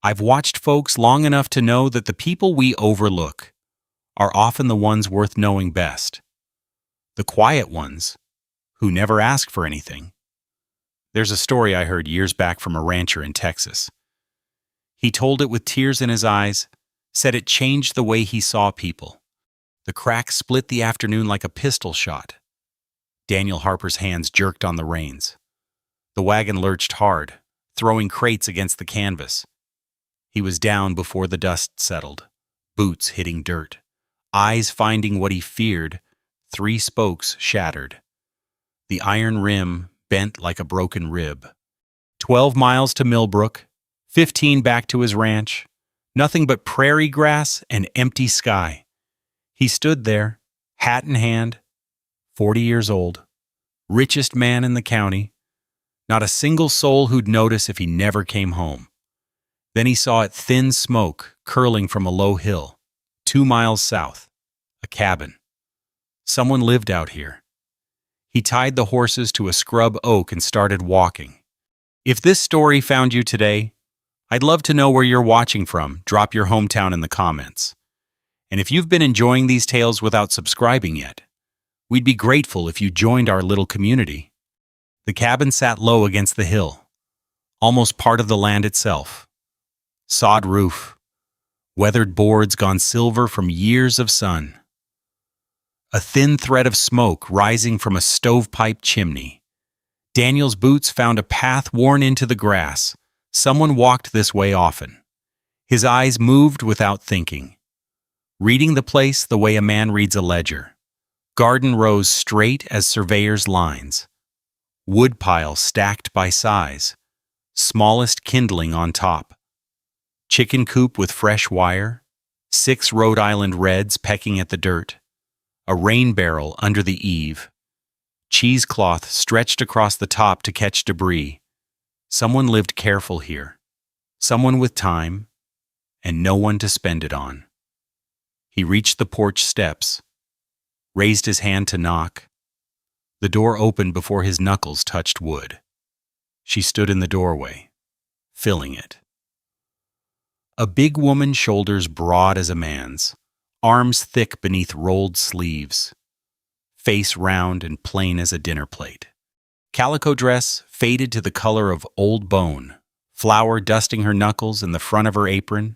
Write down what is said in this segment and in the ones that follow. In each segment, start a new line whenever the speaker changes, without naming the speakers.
I've watched folks long enough to know that the people we overlook are often the ones worth knowing best. The quiet ones, who never ask for anything. There's a story I heard years back from a rancher in Texas. He told it with tears in his eyes, said it changed the way he saw people. The crack split the afternoon like a pistol shot. Daniel Harper's hands jerked on the reins. The wagon lurched hard, throwing crates against the canvas. He was down before the dust settled, boots hitting dirt, eyes finding what he feared, 3 spokes shattered. The iron rim bent like a broken rib. 12 miles to Millbrook, 15 back to his ranch, nothing but prairie grass and empty sky. He stood there, hat in hand, 40 years old, richest man in the county, not a single soul who'd notice if he never came home. Then he saw it thin smoke curling from a low hill, 2 miles south, a cabin. Someone lived out here. He tied the horses to a scrub oak and started walking. If this story found you today, I'd love to know where you're watching from. Drop your hometown in the comments. And if you've been enjoying these tales without subscribing yet, we'd be grateful if you joined our little community. The cabin sat low against the hill, almost part of the land itself. Sod roof, weathered boards gone silver from years of sun. A thin thread of smoke rising from a stovepipe chimney. Daniel's boots found a path worn into the grass. Someone walked this way often. His eyes moved without thinking, reading the place the way a man reads a ledger. Garden rows straight as surveyor's lines. Woodpile stacked by size, smallest kindling on top. Chicken coop with fresh wire, 6 Rhode Island Reds pecking at the dirt. A rain barrel under the eave. Cheesecloth stretched across the top to catch debris. Someone lived careful here. Someone with time, and no one to spend it on. He reached the porch steps, raised his hand to knock. The door opened before his knuckles touched wood. She stood in the doorway, filling it. A big woman, shoulders broad as a man's, arms thick beneath rolled sleeves, face round and plain as a dinner plate. Calico dress faded to the color of old bone, flour dusting her knuckles in the front of her apron.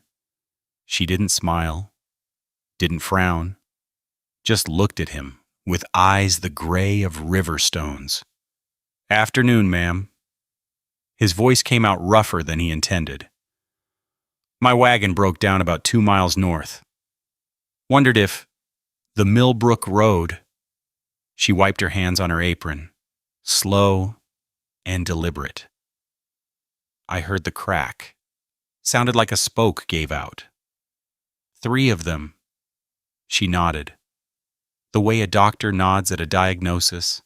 She didn't smile, didn't frown, just looked at him with eyes the gray of river stones. "Afternoon, ma'am." His voice came out rougher than he intended. "My wagon broke down about 2 miles north. Wondered if the Millbrook Road." She wiped her hands on her apron, slow and deliberate. I heard the crack. Sounded like a spoke gave out. 3 of them. She nodded, the way a doctor nods at a diagnosis.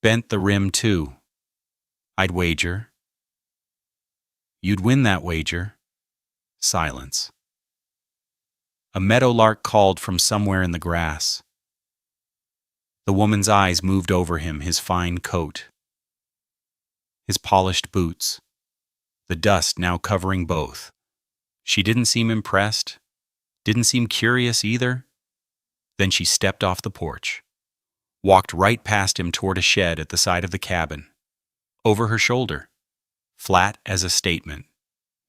"Bent the rim too. I'd wager." "You'd win that wager." Silence. A meadowlark called from somewhere in the grass. The woman's eyes moved over him, his fine coat, his polished boots, the dust now covering both. She didn't seem impressed, didn't seem curious either. Then she stepped off the porch, walked right past him toward a shed at the side of the cabin, over her shoulder, flat as a statement.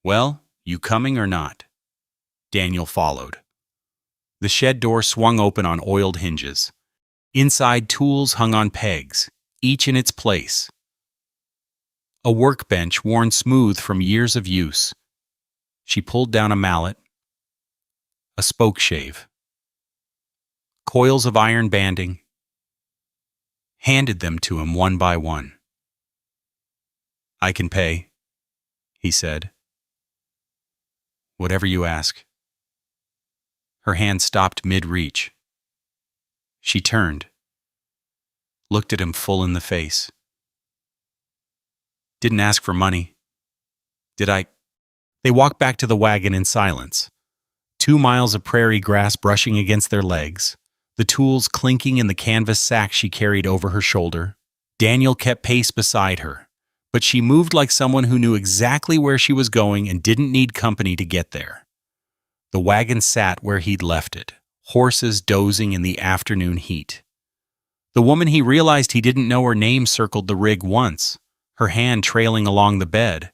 "Well, you coming or not?" Daniel followed. The shed door swung open on oiled hinges. Inside, tools hung on pegs, each in its place. A workbench worn smooth from years of use. She pulled down a mallet, a spoke shave, coils of iron banding, handed them to him one by one. "I can pay," he said. "Whatever you ask." Her hand stopped mid-reach. She turned, looked at him full in the face. "Didn't ask for money. Did I?" They walked back to the wagon in silence. 2 miles of prairie grass brushing against their legs, the tools clinking in the canvas sack she carried over her shoulder. Daniel kept pace beside her, but she moved like someone who knew exactly where she was going and didn't need company to get there. The wagon sat where he'd left it, horses dozing in the afternoon heat. The woman he realized he didn't know her name circled the rig once, her hand trailing along the bed.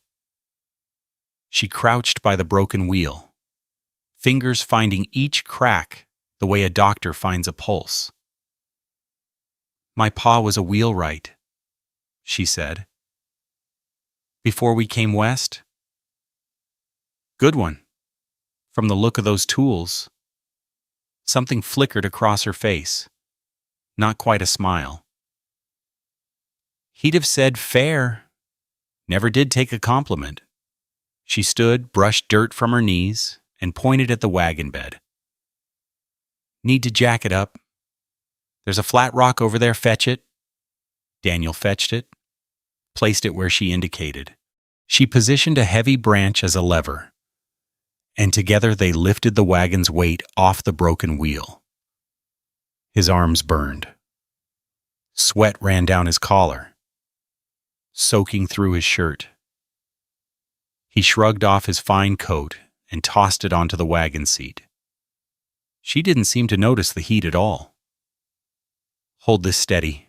She crouched by the broken wheel, fingers finding each crack the way a doctor finds a pulse. "My pa was a wheelwright," she said. "Before we came west?" "Good one. From the look of those tools." Something flickered across her face. Not quite a smile. He'd have said fair. Never did take a compliment. She stood, brushed dirt from her knees, and pointed at the wagon bed. "Need to jack it up. There's a flat rock over there, fetch it." Daniel fetched it, placed it where she indicated. She positioned a heavy branch as a lever, and together they lifted the wagon's weight off the broken wheel. His arms burned. Sweat ran down his collar, soaking through his shirt. He shrugged off his fine coat and tossed it onto the wagon seat. She didn't seem to notice the heat at all. "Hold this steady."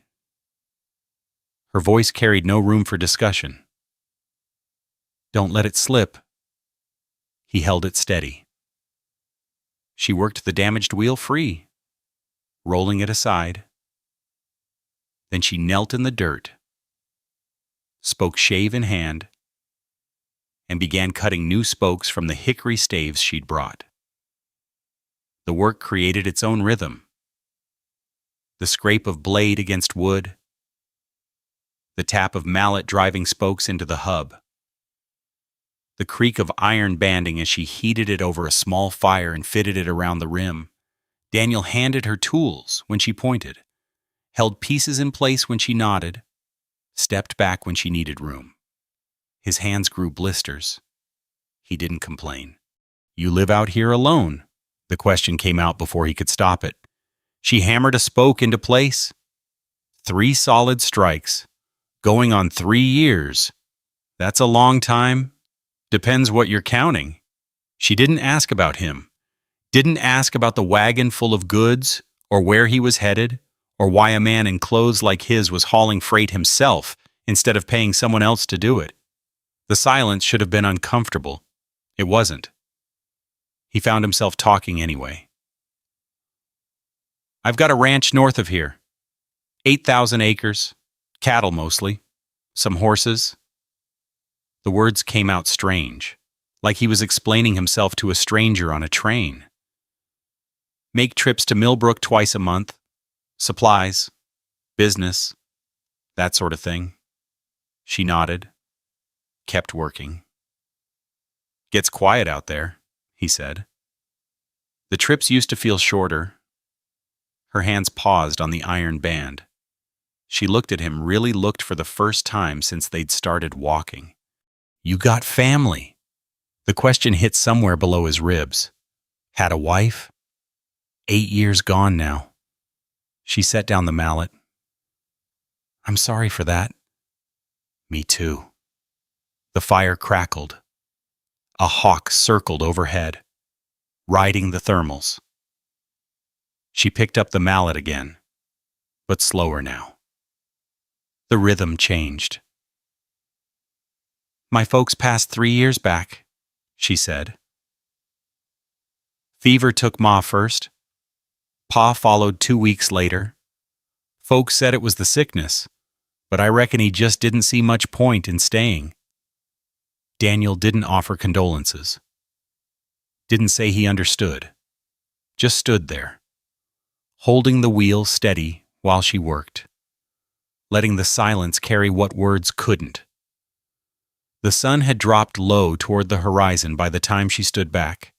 Her voice carried no room for discussion. "Don't let it slip." He held it steady. She worked the damaged wheel free, rolling it aside. Then she knelt in the dirt, spoke shave in hand, and began cutting new spokes from the hickory staves she'd brought. The work created its own rhythm. The scrape of blade against wood, the tap of mallet driving spokes into the hub, the creak of iron banding as she heated it over a small fire and fitted it around the rim. Daniel handed her tools when she pointed, held pieces in place when she nodded, stepped back when she needed room. His hands grew blisters. He didn't complain. "You live out here alone?" The question came out before he could stop it. She hammered a spoke into place. 3 solid strikes, going on 3 years. That's a long time. Depends what you're counting. She didn't ask about him. Didn't ask about the wagon full of goods, or where he was headed, or why a man in clothes like his was hauling freight himself instead of paying someone else to do it. The silence should have been uncomfortable. It wasn't. He found himself talking anyway. "I've got a ranch north of here. 8,000 acres, cattle mostly, some horses." The words came out strange, like he was explaining himself to a stranger on a train. "Make trips to Millbrook twice a month. Supplies, business, that sort of thing." She nodded, kept working. "Gets quiet out there," he said. The trips used to feel shorter. Her hands paused on the iron band. She looked at him, really looked for the first time since they'd started walking. "You got family?" The question hit somewhere below his ribs. "Had a wife?" 8 years gone now. She set down the mallet. "I'm sorry for that." "Me too." The fire crackled. A hawk circled overhead, riding the thermals. She picked up the mallet again, but slower now. The rhythm changed. "My folks passed 3 years back," she said. "Fever took Ma first. Pa followed 2 weeks later. Folks said it was the sickness, but I reckon he just didn't see much point in staying." Daniel didn't offer condolences. Didn't say he understood. Just stood there, holding the wheel steady while she worked, letting the silence carry what words couldn't. The sun had dropped low toward the horizon by the time she stood back.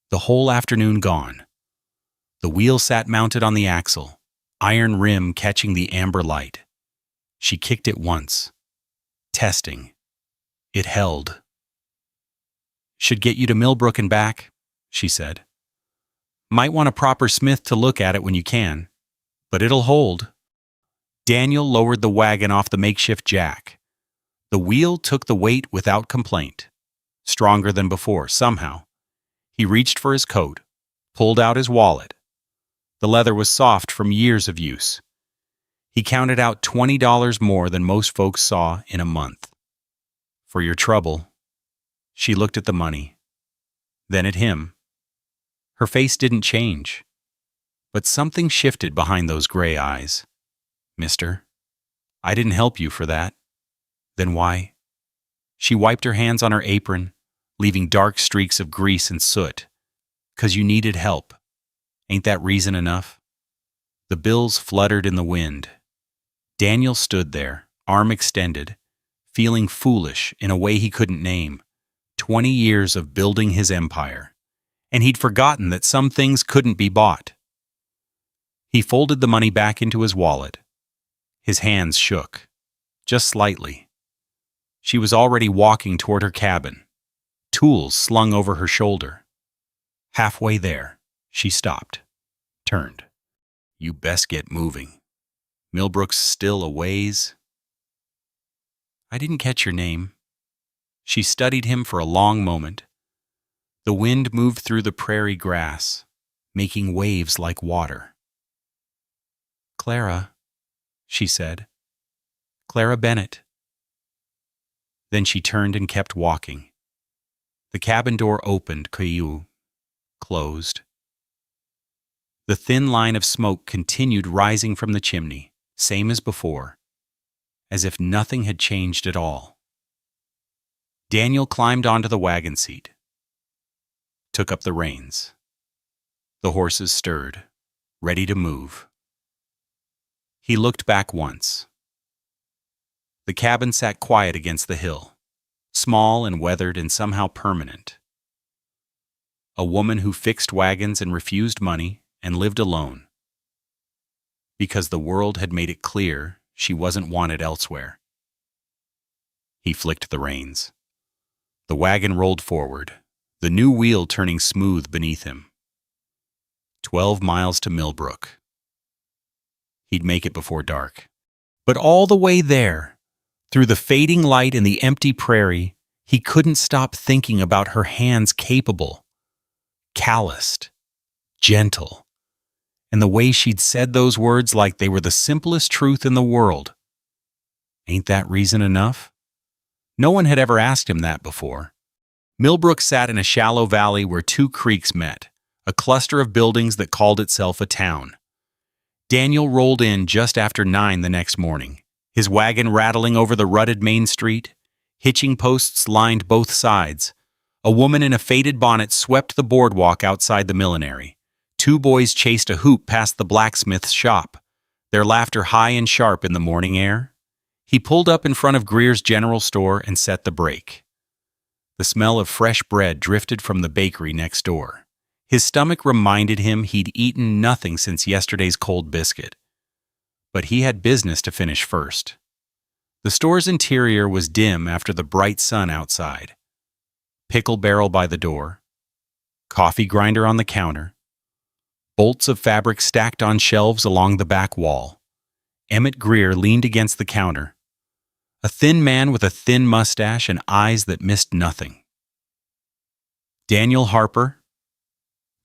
The whole afternoon gone. The wheel sat mounted on the axle, iron rim catching the amber light. She kicked it once, testing. It held. "Should get you to Millbrook and back," she said. "Might want a proper smith to look at it when you can, but it'll hold." Daniel lowered the wagon off the makeshift jack. The wheel took the weight without complaint. Stronger than before, somehow. He reached for his coat, pulled out his wallet. The leather was soft from years of use. He counted out $20 more than most folks saw in a month. "For your trouble." She looked at the money, then at him. Her face didn't change, but something shifted behind those gray eyes. "Mister, I didn't help you for that." "Then why?" She wiped her hands on her apron, leaving dark streaks of grease and soot. "'Cause you needed help. Ain't that reason enough?" The bills fluttered in the wind. Daniel stood there, arm extended, feeling foolish in a way he couldn't name. 20 years of building his empire, and he'd forgotten that some things couldn't be bought. He folded the money back into his wallet. His hands shook, just slightly. She was already walking toward her cabin, tools slung over her shoulder. Halfway there, she stopped, turned. "You best get moving. Millbrook's still a ways." "I didn't catch your name." She studied him for a long moment. The wind moved through the prairie grass, making waves like water. "Clara," she said. "Clara Bennett." Then she turned and kept walking. The cabin door opened, closed. The thin line of smoke continued rising from the chimney, same as before, as if nothing had changed at all. Daniel climbed onto the wagon seat, took up the reins. The horses stirred, ready to move. He looked back once. The cabin sat quiet against the hill, small and weathered and somehow permanent. A woman who fixed wagons and refused money and lived alone, because the world had made it clear she wasn't wanted elsewhere. He flicked the reins. The wagon rolled forward, the new wheel turning smooth beneath him. 12 miles to Millbrook. He'd make it before dark. But all the way there, through the fading light and the empty prairie, he couldn't stop thinking about her hands capable, calloused, gentle, and the way she'd said those words like they were the simplest truth in the world. Ain't that reason enough? No one had ever asked him that before. Millbrook sat in a shallow valley where two creeks met, a cluster of buildings that called itself a town. Daniel rolled in just after 9 the next morning, his wagon rattling over the rutted main street. Hitching posts lined both sides. A woman in a faded bonnet swept the boardwalk outside the millinery. 2 boys chased a hoop past the blacksmith's shop, their laughter high and sharp in the morning air. He pulled up in front of Greer's general store and set the brake. The smell of fresh bread drifted from the bakery next door. His stomach reminded him he'd eaten nothing since yesterday's cold biscuit. But he had business to finish first. The store's interior was dim after the bright sun outside. Pickle barrel by the door, coffee grinder on the counter, bolts of fabric stacked on shelves along the back wall. Emmett Greer leaned against the counter, a thin man with a thin mustache and eyes that missed nothing. "Daniel Harper?"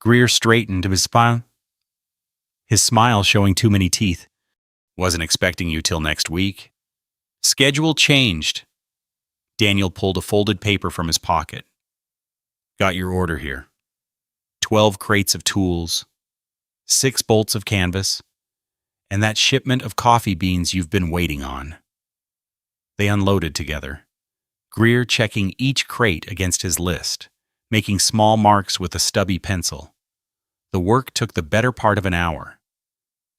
Greer straightened his smile showing too many teeth. "Wasn't expecting you till next week." "Schedule changed." Daniel pulled a folded paper from his pocket. "Got your order here. 12 crates of tools, 6 bolts of canvas, and that shipment of coffee beans you've been waiting on." They unloaded together, Greer checking each crate against his list, making small marks with a stubby pencil. The work took the better part of an hour.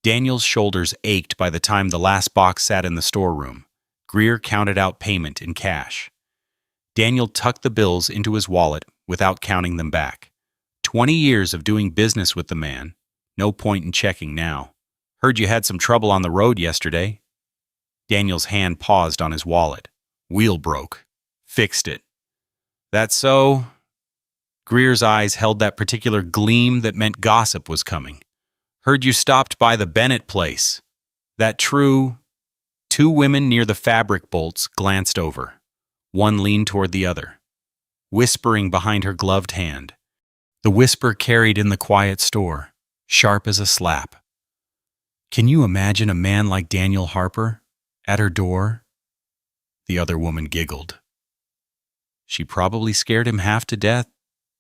Daniel's shoulders ached by the time the last box sat in the storeroom. Greer counted out payment in cash. Daniel tucked the bills into his wallet without counting them back. 20 years of doing business with the man. No point in checking now. "Heard you had some trouble on the road yesterday." Daniel's hand paused on his wallet. "Wheel broke. Fixed it." "That so?" Greer's eyes held that particular gleam that meant gossip was coming. "Heard you stopped by the Bennett place. That true?" 2 women near the fabric bolts glanced over. One leaned toward the other, whispering behind her gloved hand. The whisper carried in the quiet store, sharp as a slap. "Can you imagine a man like Daniel Harper at her door?" The other woman giggled. "She probably scared him half to death.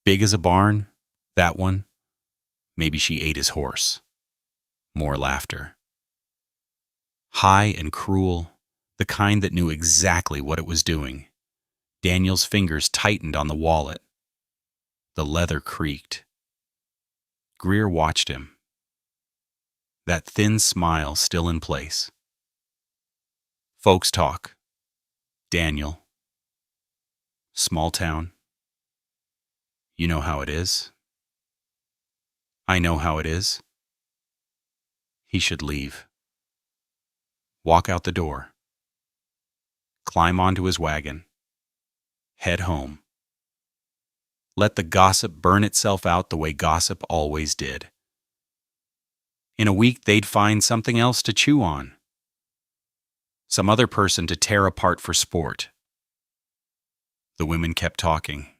Big as a barn, that one. Maybe she ate his horse." More laughter. High and cruel, the kind that knew exactly what it was doing. Daniel's fingers tightened on the wallet. The leather creaked. Greer watched him, that thin smile still in place. Folks talk. Daniel. Small town. You know how it is. I know how it is. He should leave. Walk out the door. Climb onto his wagon. Head home. Let the gossip burn itself out the way gossip always did. In a week, they'd find something else to chew on. Some other person to tear apart for sport. The women kept talking.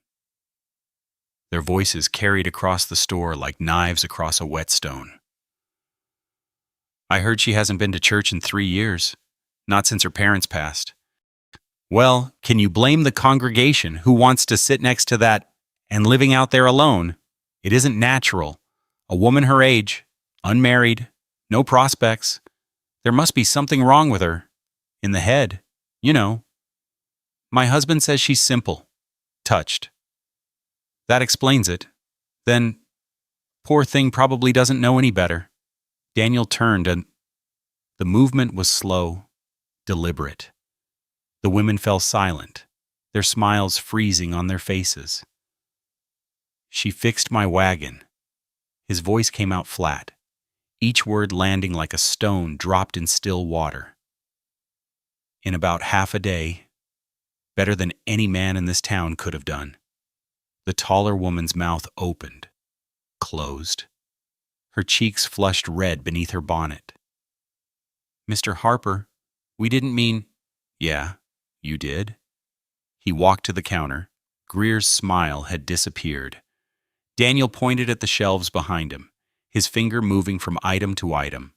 Their voices carried across the store like knives across a whetstone. "I heard she hasn't been to church in 3 years, not since her parents passed." Well, can you blame the congregation who wants to sit next to that and living out there alone? It isn't natural. A woman her age, unmarried, no prospects. There must be something wrong with her. In the head, you know. My husband says she's simple, touched. That explains it. Then, poor thing probably doesn't know any better. Daniel turned and the movement was slow, deliberate. The women fell silent, their smiles freezing on their faces. "She fixed my wagon." His voice came out flat, each word landing like a stone dropped in still water. "In about half a day, better than any man in this town could have done." The taller woman's mouth opened, closed. Her cheeks flushed red beneath her bonnet. "Mr. Harper, we didn't mean—" "Yeah, you did." He walked to the counter. Greer's smile had disappeared. Daniel pointed at the shelves behind him, his finger moving from item to item.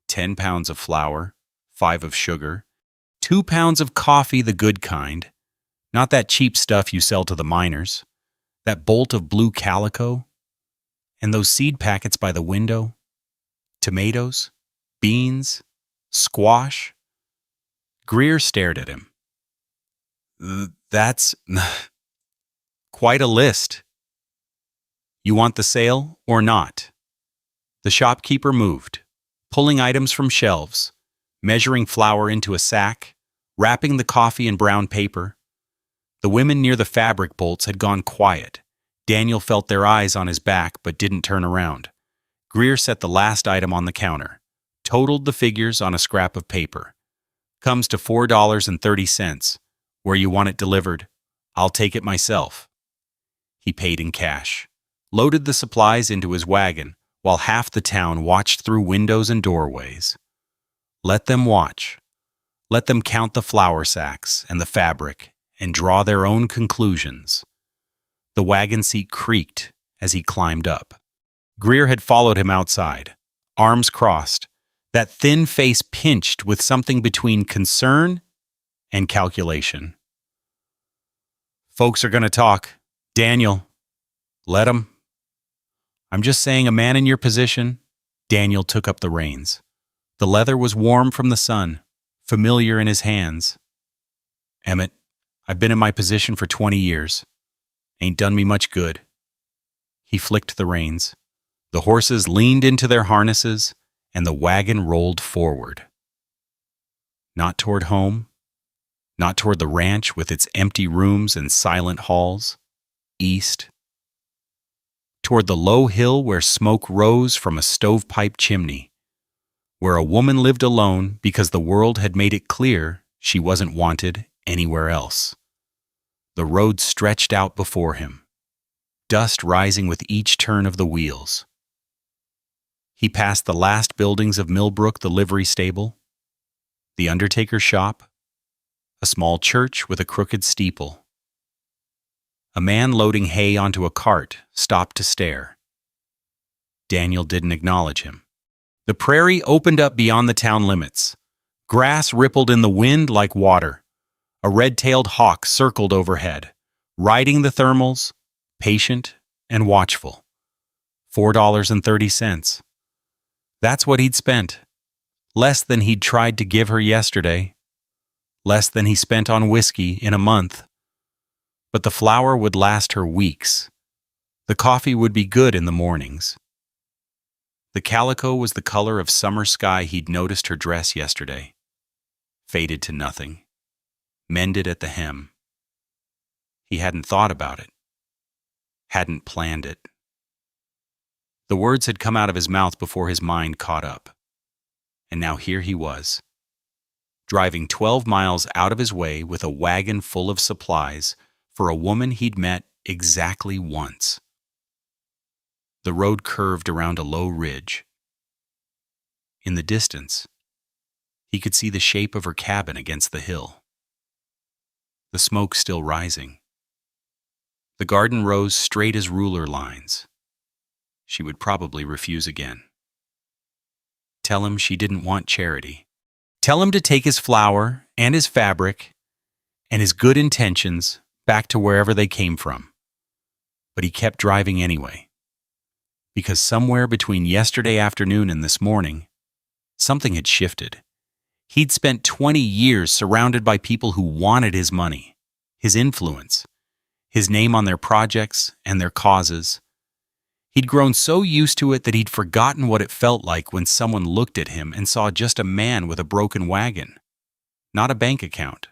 10 pounds of flour, 5 of sugar, 2 pounds of coffee, the good kind. Not that cheap stuff you sell to the miners. That bolt of blue calico. And those seed packets by the window. Tomatoes, beans, squash. Greer stared at him. "That's quite a list. You want the sale or not?" The shopkeeper moved, pulling items from shelves, measuring flour into a sack, wrapping the coffee in brown paper. The women near the fabric bolts had gone quiet. Daniel felt their eyes on his back but didn't turn around. Greer set the last item on the counter, totaled the figures on a scrap of paper. "Comes to $4.30. Where you want it delivered? I'll take it myself." He paid in cash, loaded the supplies into his wagon, while half the town watched through windows and doorways. Let them watch. Let them count the flour sacks and the fabric and draw their own conclusions. The wagon seat creaked as he climbed up. Greer had followed him outside, arms crossed, that thin face pinched with something between concern and calculation. "Folks are going to talk. Daniel, let 'em. I'm just saying, a man in your position." Daniel took up the reins. The leather was warm from the sun, familiar in his hands. "Emmett, I've been in my position for 20 years. Ain't done me much good." He flicked the reins. The horses leaned into their harnesses, and the wagon rolled forward. Not toward home, not toward the ranch with its empty rooms and silent halls. East. Toward the low hill where smoke rose from a stovepipe chimney, where a woman lived alone because the world had made it clear she wasn't wanted anywhere else. The road stretched out before him, dust rising with each turn of the wheels. He passed the last buildings of Millbrook, the livery stable, the undertaker's shop, A small church with a crooked steeple. A man loading hay onto a cart stopped to stare. Daniel didn't acknowledge him. The prairie opened up beyond the town limits. Grass rippled in the wind like water. A red-tailed hawk circled overhead, riding the thermals, patient and watchful. $4.30. That's what he'd spent. Less than he'd tried to give her yesterday. Less than he spent on whiskey in a month. But the flour would last her weeks. The coffee would be good in the mornings. The calico was the color of summer sky he'd noticed her dress yesterday. Faded to nothing. Mended at the hem. He hadn't thought about it. Hadn't planned it. The words had come out of his mouth before his mind caught up. And now here he was, driving 12 miles out of his way with a wagon full of supplies for a woman he'd met exactly once. The road curved around a low ridge. In the distance, he could see the shape of her cabin against the hill. The smoke still rising. The garden rose straight as ruler lines. She would probably refuse again. Tell him she didn't want charity. Tell him to take his flour and his fabric and his good intentions back to wherever they came from. But he kept driving anyway. Because somewhere between yesterday afternoon and this morning, something had shifted. He'd spent 20 years surrounded by people who wanted his money, his influence, his name on their projects and their causes. He'd grown so used to it that he'd forgotten what it felt like when someone looked at him and saw just a man with a broken wagon, not a bank account,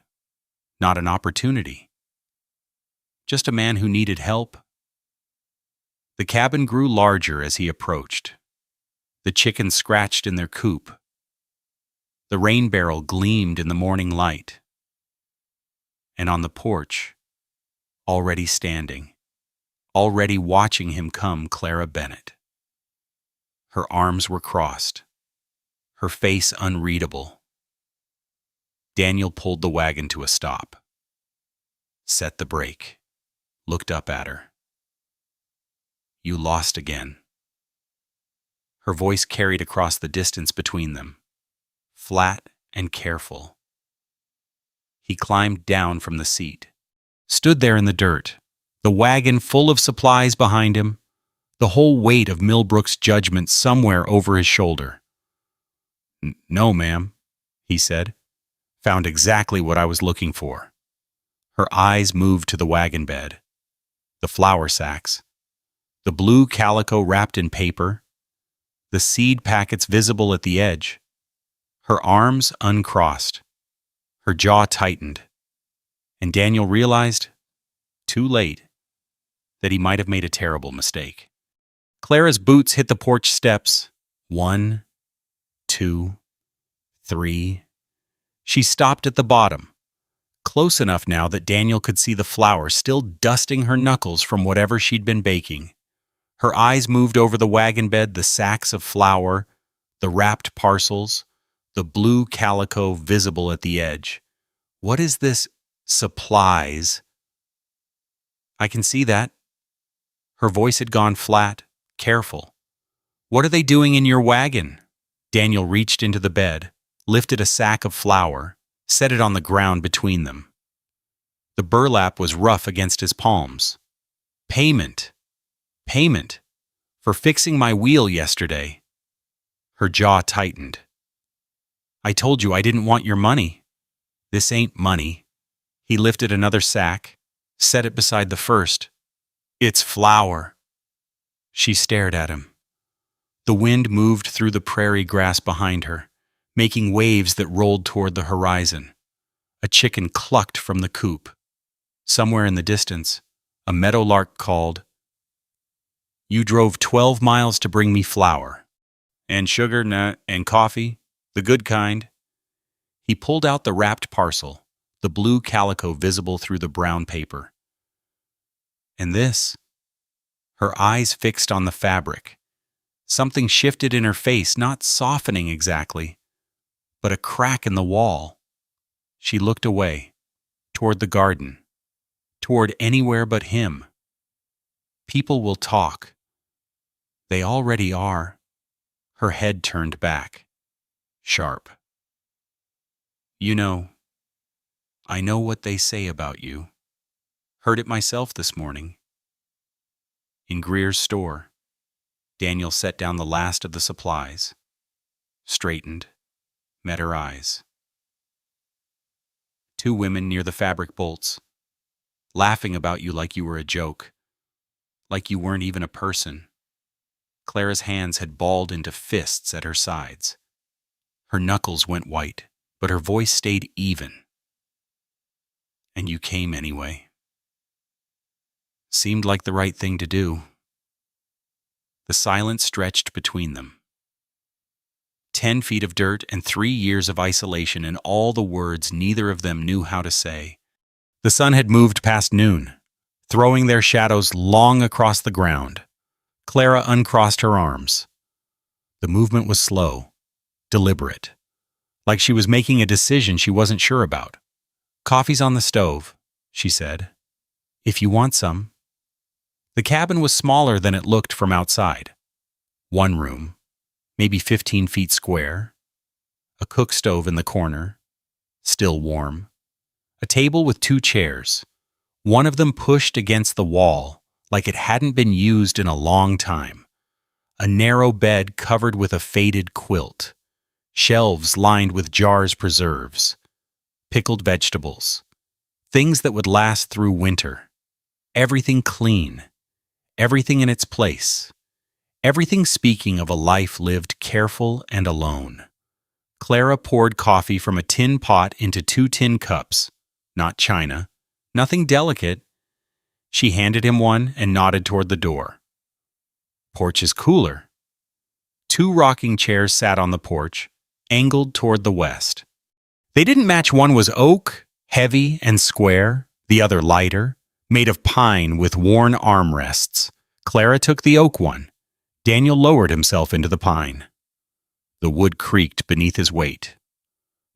not an opportunity. Just a man who needed help. The cabin grew larger as he approached. The chickens scratched in their coop. The rain barrel gleamed in the morning light. And on the porch, already standing, already watching him come, Clara Bennett. Her arms were crossed, her face unreadable. Daniel pulled the wagon to a stop, set the brake, looked up at her. You lost again. Her voice carried across the distance between them, flat and careful. He climbed down from the seat, stood there in the dirt, the wagon full of supplies behind him, the whole weight of Millbrook's judgment somewhere over his shoulder. No, ma'am, he said. Found exactly what I was looking for. Her eyes moved to the wagon bed, the flour sacks, the blue calico wrapped in paper, the seed packets visible at the edge. Her arms uncrossed, her jaw tightened, and Daniel realized, too late, that he might have made a terrible mistake. Clara's boots hit the porch steps. 1, 2, 3. She stopped at the bottom, close enough now that Daniel could see the flour still dusting her knuckles from whatever she'd been baking. Her eyes moved over the wagon bed, the sacks of flour, the wrapped parcels, the blue calico visible at the edge. What is this supplies? I can see that. Her voice had gone flat, careful. What are they doing in your wagon? Daniel reached into the bed, lifted a sack of flour, set it on the ground between them. The burlap was rough against his palms. Payment. Payment. For fixing my wheel yesterday. Her jaw tightened. I told you I didn't want your money. This ain't money. He lifted another sack, set it beside the first. It's flour. She stared at him. The wind moved through the prairie grass behind her, making waves that rolled toward the horizon. A chicken clucked from the coop. Somewhere in the distance, a meadowlark called. You drove 12 miles to bring me flour. And sugar, and coffee, the good kind. He pulled out the wrapped parcel, the blue calico visible through the brown paper. And this? Her eyes fixed on the fabric. Something shifted in her face, not softening exactly, but a crack in the wall. She looked away. toward the garden, toward anywhere but him. People will talk. They already are. Her head turned back, sharp. You know, I know what they say about you. Heard it myself this morning. In Greer's store, Daniel set down the last of the supplies, straightened, met her eyes. Two women near the fabric bolts, laughing about you like you were a joke, like you weren't even a person. Clara's hands had balled into fists at her sides. Her knuckles went white, but her voice stayed even. And you came anyway. Seemed like the right thing to do. The silence stretched between them. 10 feet of dirt and 3 years of isolation and all the words neither of them knew how to say. The sun had moved past noon, throwing their shadows long across the ground. Clara uncrossed her arms. The movement was slow, deliberate, like she was making a decision she wasn't sure about. "Coffee's on the stove," she said. "If you want some." The cabin was smaller than it looked from outside. One room, maybe 15 feet square, a cook stove in the corner, still warm, a table with 2 chairs, one of them pushed against the wall like it hadn't been used in a long time, a narrow bed covered with a faded quilt, shelves lined with jars preserves, pickled vegetables, things that would last through winter, everything clean, everything in its place, everything speaking of a life lived careful and alone. Clara poured coffee from a tin pot into 2 tin cups, not china, nothing delicate. She handed him one and nodded toward the door. "Porch is cooler." 2 rocking chairs sat on the porch, angled toward the west. They didn't match. One was oak, heavy and square, the other lighter, made of pine with worn armrests. Clara took the oak one. Daniel lowered himself into the pine. The wood creaked beneath his weight.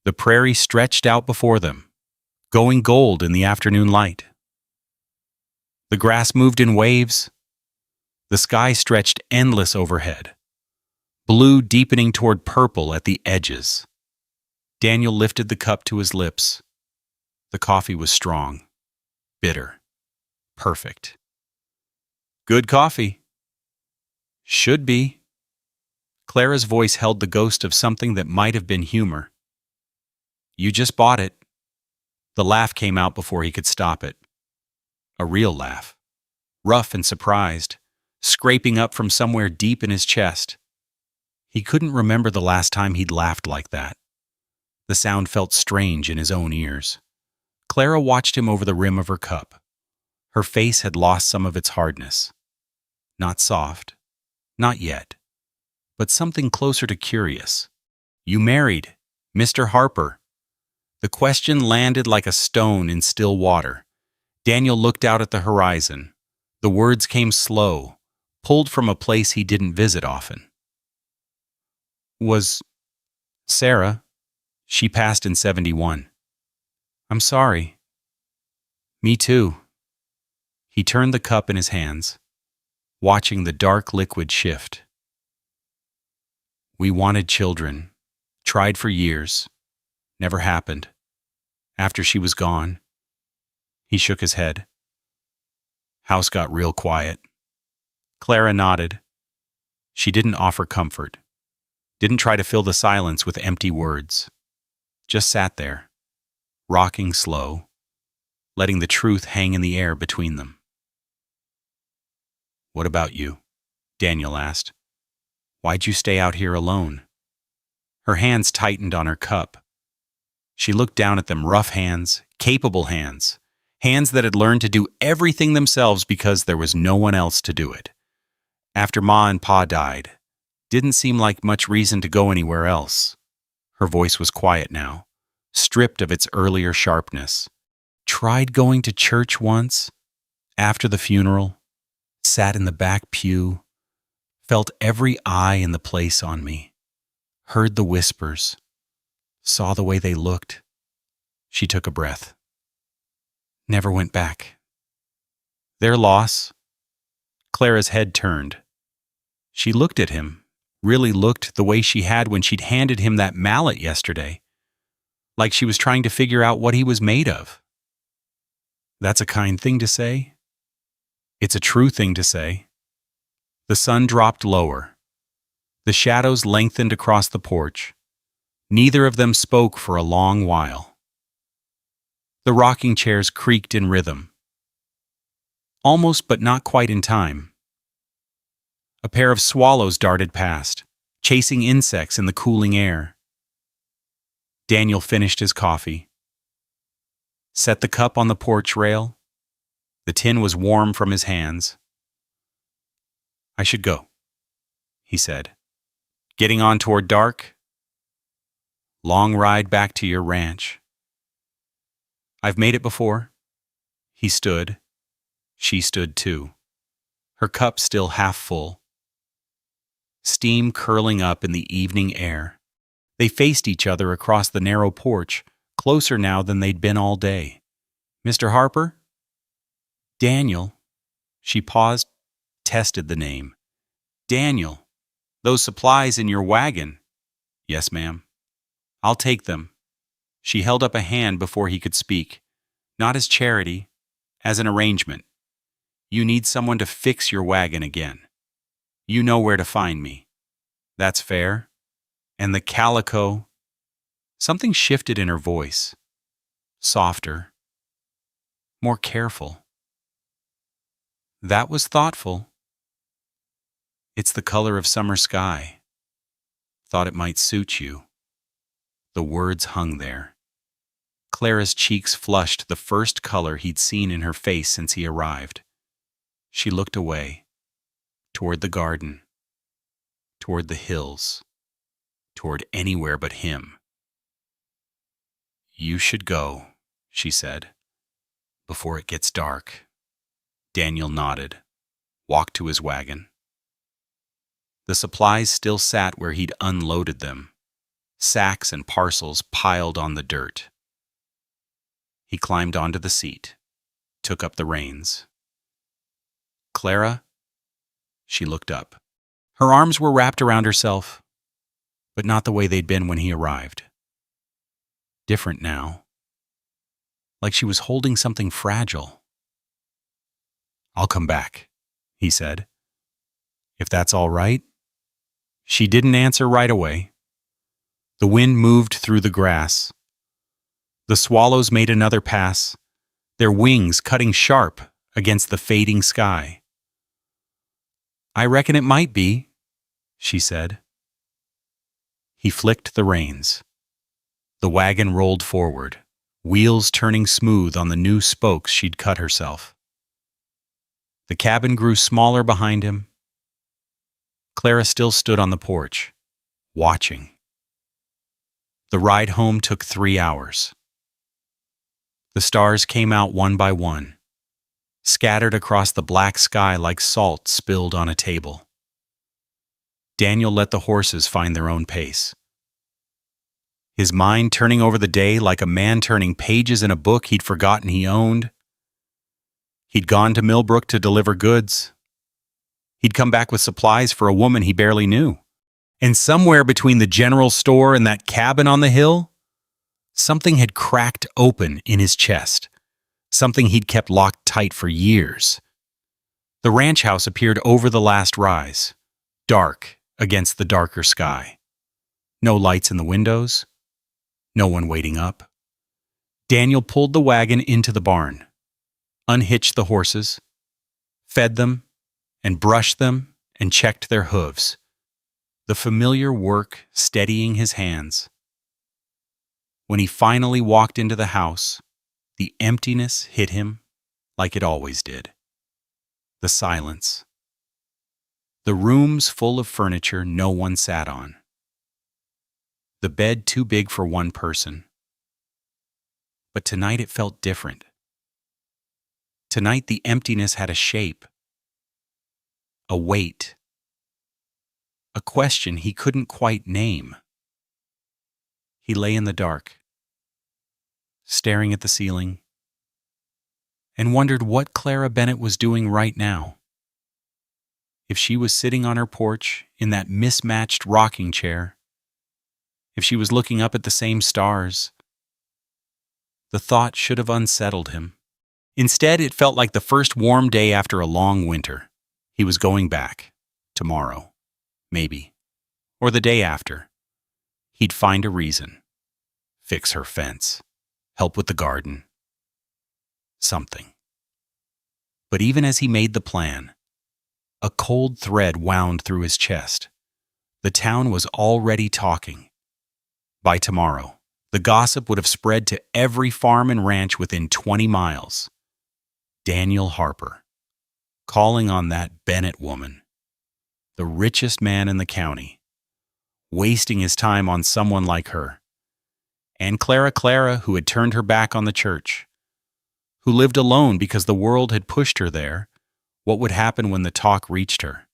The prairie stretched out before them, going gold in the afternoon light. The grass moved in waves. The sky stretched endless overhead, blue deepening toward purple at the edges. Daniel lifted the cup to his lips. The coffee was strong, bitter, perfect. "Good coffee." "Should be." Clara's voice held the ghost of something that might have been humor. "You just bought it." The laugh came out before he could stop it. A real laugh, rough and surprised, scraping up from somewhere deep in his chest. He couldn't remember the last time he'd laughed like that. The sound felt strange in his own ears. Clara watched him over the rim of her cup. Her face had lost some of its hardness. Not soft, not yet, but something closer to curious. "You married, Mr. Harper." The question landed like a stone in still water. Daniel looked out at the horizon. The words came slow, pulled from a place he didn't visit often. "Was Sarah? She passed in 71. I'm sorry." "Me too." He turned the cup in his hands, watching the dark liquid shift. "We wanted children, tried for years, never happened. After she was gone." He shook his head. House got real quiet. Clara nodded. She didn't offer comfort, didn't try to fill the silence with empty words. Just sat there, rocking slow, letting the truth hang in the air between them. "What about you?" Daniel asked. "Why'd you stay out here alone?" Her hands tightened on her cup. She looked down at them, rough hands, capable hands, hands that had learned to do everything themselves because there was no one else to do it. After Ma and Pa died, didn't seem like much reason to go anywhere else. Her voice was quiet now, stripped of its earlier sharpness. "Tried going to church once, after the funeral, sat in the back pew, felt every eye in the place on me, heard the whispers, saw the way they looked." She took a breath. Never went back. Their loss. Clara's head turned. She looked at him, really looked the way she had when she'd handed him that mallet yesterday, like she was trying to figure out what he was made of. That's a kind thing to say. It's a true thing to say. The sun dropped lower. The shadows lengthened across the porch. Neither of them spoke for a long while. The rocking chairs creaked in rhythm. Almost but not quite in time. A pair of swallows darted past, chasing insects in the cooling air. Daniel finished his coffee. Set the cup on the porch rail. The tin was warm from his hands. I should go, he said. Getting on toward dark? Long ride back to your ranch. I've made it before. He stood. She stood too. Her cup still half full. Steam curling up in the evening air. They faced each other across the narrow porch, closer now than they'd been all day. Mr. Harper? Daniel. She paused, tested the name. Daniel, those supplies in your wagon. Yes, ma'am. I'll take them. She held up a hand before he could speak. Not as charity, as an arrangement. You need someone to fix your wagon again. You know where to find me. That's fair. And the calico. Something shifted in her voice. Softer. More careful. That was thoughtful. It's the color of summer sky. Thought it might suit you. The words hung there. Clara's cheeks flushed the first color he'd seen in her face since he arrived. She looked away, toward the garden, toward the hills, toward anywhere but him. You should go, she said, before it gets dark. Daniel nodded, walked to his wagon. The supplies still sat where he'd unloaded them, sacks and parcels piled on the dirt. He climbed onto the seat, took up the reins. Clara? She looked up. Her arms were wrapped around herself, but not the way they'd been when he arrived. Different now. Like she was holding something fragile. I'll come back, he said. If that's all right. She didn't answer right away. The wind moved through the grass. The swallows made another pass, their wings cutting sharp against the fading sky. I reckon it might be, she said. He flicked the reins. The wagon rolled forward, wheels turning smooth on the new spokes she'd cut herself. The cabin grew smaller behind him. Clara still stood on the porch, watching. The ride home took 3 hours. The stars came out one by one, scattered across the black sky like salt spilled on a table. Daniel let the horses find their own pace. His mind turning over the day like a man turning pages in a book he'd forgotten he owned. He'd gone to Millbrook to deliver goods. He'd come back with supplies for a woman he barely knew. And somewhere between the general store and that cabin on the hill, something had cracked open in his chest, something he'd kept locked tight for years. The ranch house appeared over the last rise, dark against the darker sky. No lights in the windows, no one waiting up. Daniel pulled the wagon into the barn, unhitched the horses, fed them, and brushed them and checked their hooves. The familiar work steadying his hands. When he finally walked into the house, the emptiness hit him like it always did. The silence. The rooms full of furniture no one sat on. The bed too big for one person. But tonight it felt different. Tonight the emptiness had a shape, a weight, a question he couldn't quite name. He lay in the dark, staring at the ceiling, and wondered what Clara Bennett was doing right now. If she was sitting on her porch in that mismatched rocking chair, if she was looking up at the same stars, the thought should have unsettled him. Instead, it felt like the first warm day after a long winter. He was going back. Tomorrow. Maybe. Or the day after. He'd find a reason. Fix her fence. Help with the garden. Something. But even as he made the plan, a cold thread wound through his chest. The town was already talking. By tomorrow, the gossip would have spread to every farm and ranch within 20 miles. Daniel Harper, calling on that Bennett woman, the richest man in the county, wasting his time on someone like her. And Clara, who had turned her back on the church, who lived alone because the world had pushed her there. What would happen when the talk reached her?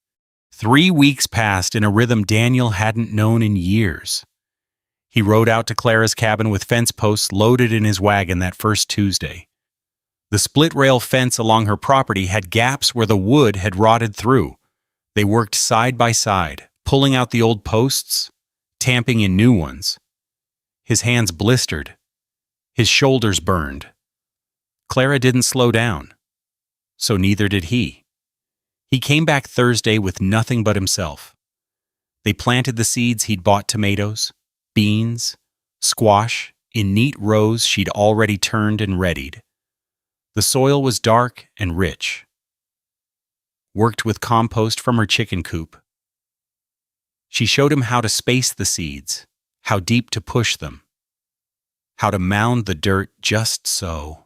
3 weeks passed in a rhythm Daniel hadn't known in years. He rode out to Clara's cabin with fence posts loaded in his wagon that first Tuesday. The split-rail fence along her property had gaps where the wood had rotted through. They worked side by side, pulling out the old posts, tamping in new ones. His hands blistered. His shoulders burned. Clara didn't slow down. So neither did he. He came back Thursday with nothing but himself. They planted the seeds he'd bought: tomatoes, beans, squash, in neat rows she'd already turned and readied. The soil was dark and rich. Worked with compost from her chicken coop. She showed him how to space the seeds, how deep to push them, how to mound the dirt just so.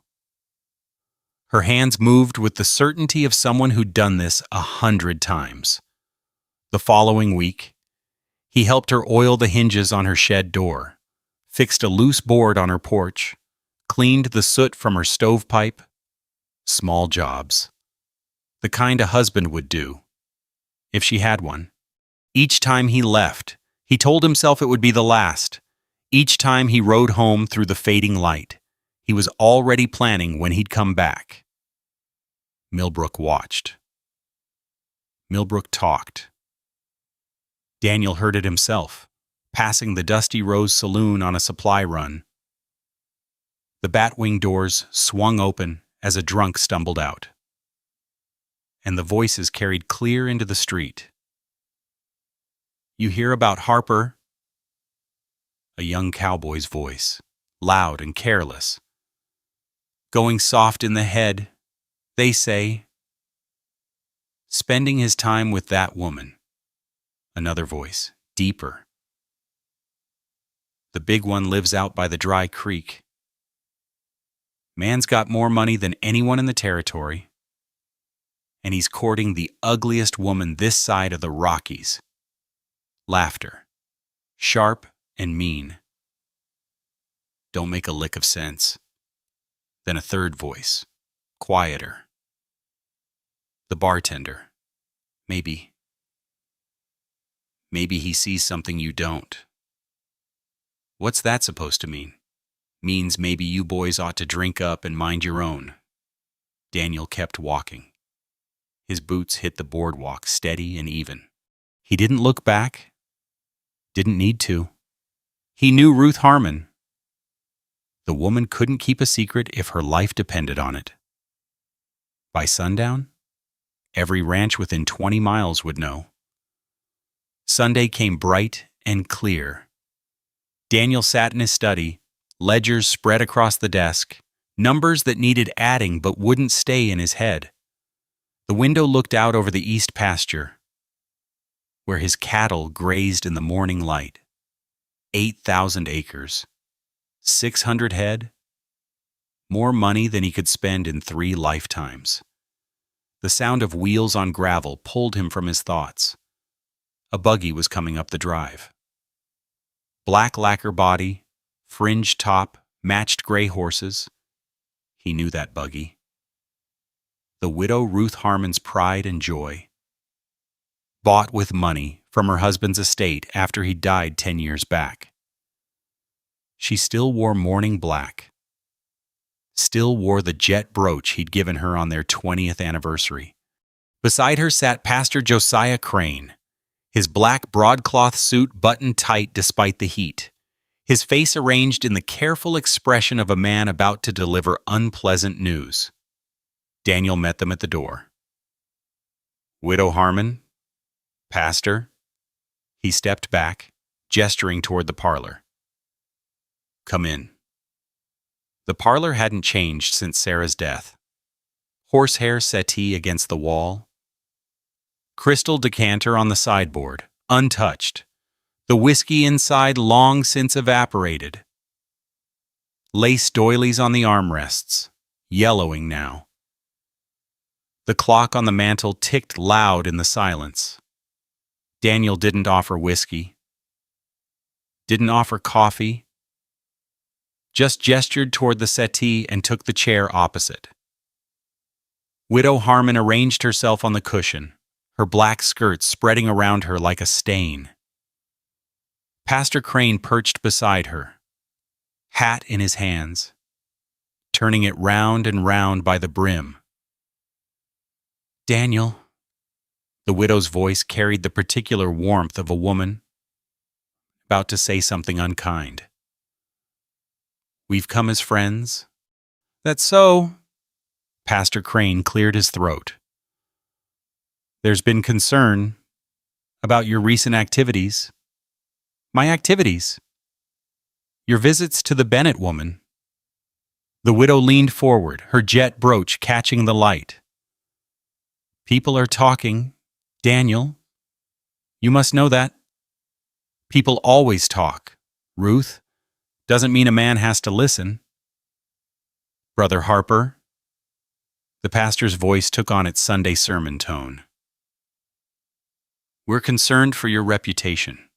Her hands moved with the certainty of someone who'd done this 100 times. The following week, he helped her oil the hinges on her shed door, fixed a loose board on her porch, cleaned the soot from her stovepipe. Small jobs. The kind a husband would do, if she had one. Each time he left, he told himself it would be the last. Each time he rode home through the fading light, he was already planning when he'd come back. Millbrook watched. Millbrook talked. Daniel heard it himself, passing the Dusty Rose Saloon on a supply run. The batwing doors swung open as a drunk stumbled out, and the voices carried clear into the street. "You hear about Harper?" A young cowboy's voice, loud and careless. "Going soft in the head, they say. Spending his time with that woman." Another voice, deeper. "The big one lives out by the dry creek. Man's got more money than anyone in the territory, and he's courting the ugliest woman this side of the Rockies." Laughter, sharp and mean. "Don't make a lick of sense." Then a third voice, quieter. The bartender. Maybe he sees something you don't." "What's that supposed to mean?" "Means maybe you boys ought to drink up and mind your own." Daniel kept walking. His boots hit the boardwalk steady and even. He didn't look back. Didn't need to. He knew Ruth Harmon. The woman couldn't keep a secret if her life depended on it. By sundown, every ranch within 20 miles would know. Sunday came bright and clear. Daniel sat in his study, ledgers spread across the desk, numbers that needed adding but wouldn't stay in his head. The window looked out over the east pasture, where his cattle grazed in the morning light. 8,000 acres, 600 head, more money than he could spend in 3 lifetimes. The sound of wheels on gravel pulled him from his thoughts. A buggy was coming up the drive. Black lacquer body, fringed top, matched gray horses. He knew that buggy. The widow Ruth Harmon's pride and joy. Bought with money from her husband's estate after he died 10 years back. She still wore mourning black. still wore the jet brooch he'd given her on their 20th anniversary. Beside her sat Pastor Josiah Crane, his black broadcloth suit buttoned tight despite the heat, his face arranged in the careful expression of a man about to deliver unpleasant news. Daniel met them at the door. "Widow Harmon? Pastor?" He stepped back, gesturing toward the parlor. "Come in." The parlor hadn't changed since Sarah's death. Horsehair settee against the wall. Crystal decanter on the sideboard, untouched. The whiskey inside long since evaporated. Lace doilies on the armrests, yellowing now. The clock on the mantel ticked loud in the silence. Daniel didn't offer whiskey. Didn't offer coffee. Just gestured toward the settee and took the chair opposite. Widow Harmon arranged herself on the cushion, her black skirt spreading around her like a stain. Pastor Crane perched beside her, hat in his hands, turning it round and round by the brim. "Daniel," the widow's voice carried the particular warmth of a woman about to say something unkind. "We've come as friends." "That's so." Pastor Crane cleared his throat. "There's been concern about your recent activities." "My activities?" "Your visits to the Bennett woman." The widow leaned forward, her jet brooch catching the light. "People are talking, Daniel. You must know that. People always talk, Ruth. Doesn't mean a man has to listen." "Brother Harper." The pastor's voice took on its Sunday sermon tone. "We're concerned for your reputation.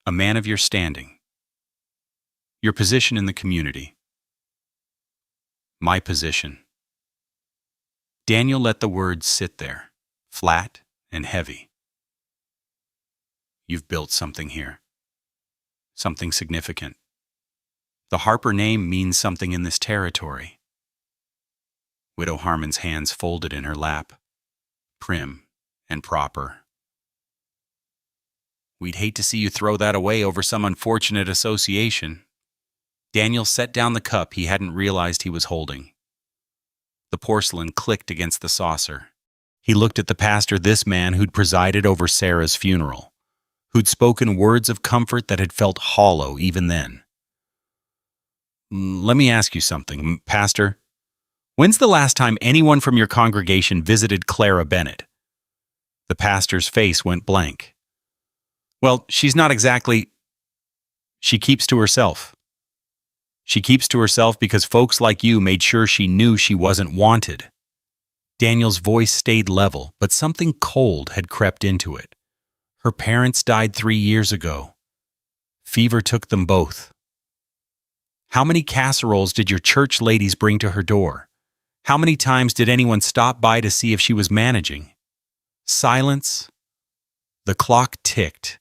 A man of your standing. Your position in the community. My position." Daniel let the words sit there, flat and heavy. "You've built something here. Something significant. The Harper name means something in this territory." Widow Harmon's hands folded in her lap, prim and proper. "We'd hate to see you throw that away over some unfortunate association." Daniel set down the cup he hadn't realized he was holding. The porcelain clicked against the saucer. He looked at the pastor, this man who'd presided over Sarah's funeral, who'd spoken words of comfort that had felt hollow even then. "Let me ask you something, Pastor. When's the last time anyone from your congregation visited Clara Bennett?" The pastor's face went blank. "Well, she's not exactly..." "She keeps to herself. She keeps to herself because folks like you made sure she knew she wasn't wanted." Daniel's voice stayed level, but something cold had crept into it. Her parents died 3 years ago. Fever took them both. How many casseroles did your church ladies bring to her door? How many times did anyone stop by to see if she was managing? Silence. The clock ticked.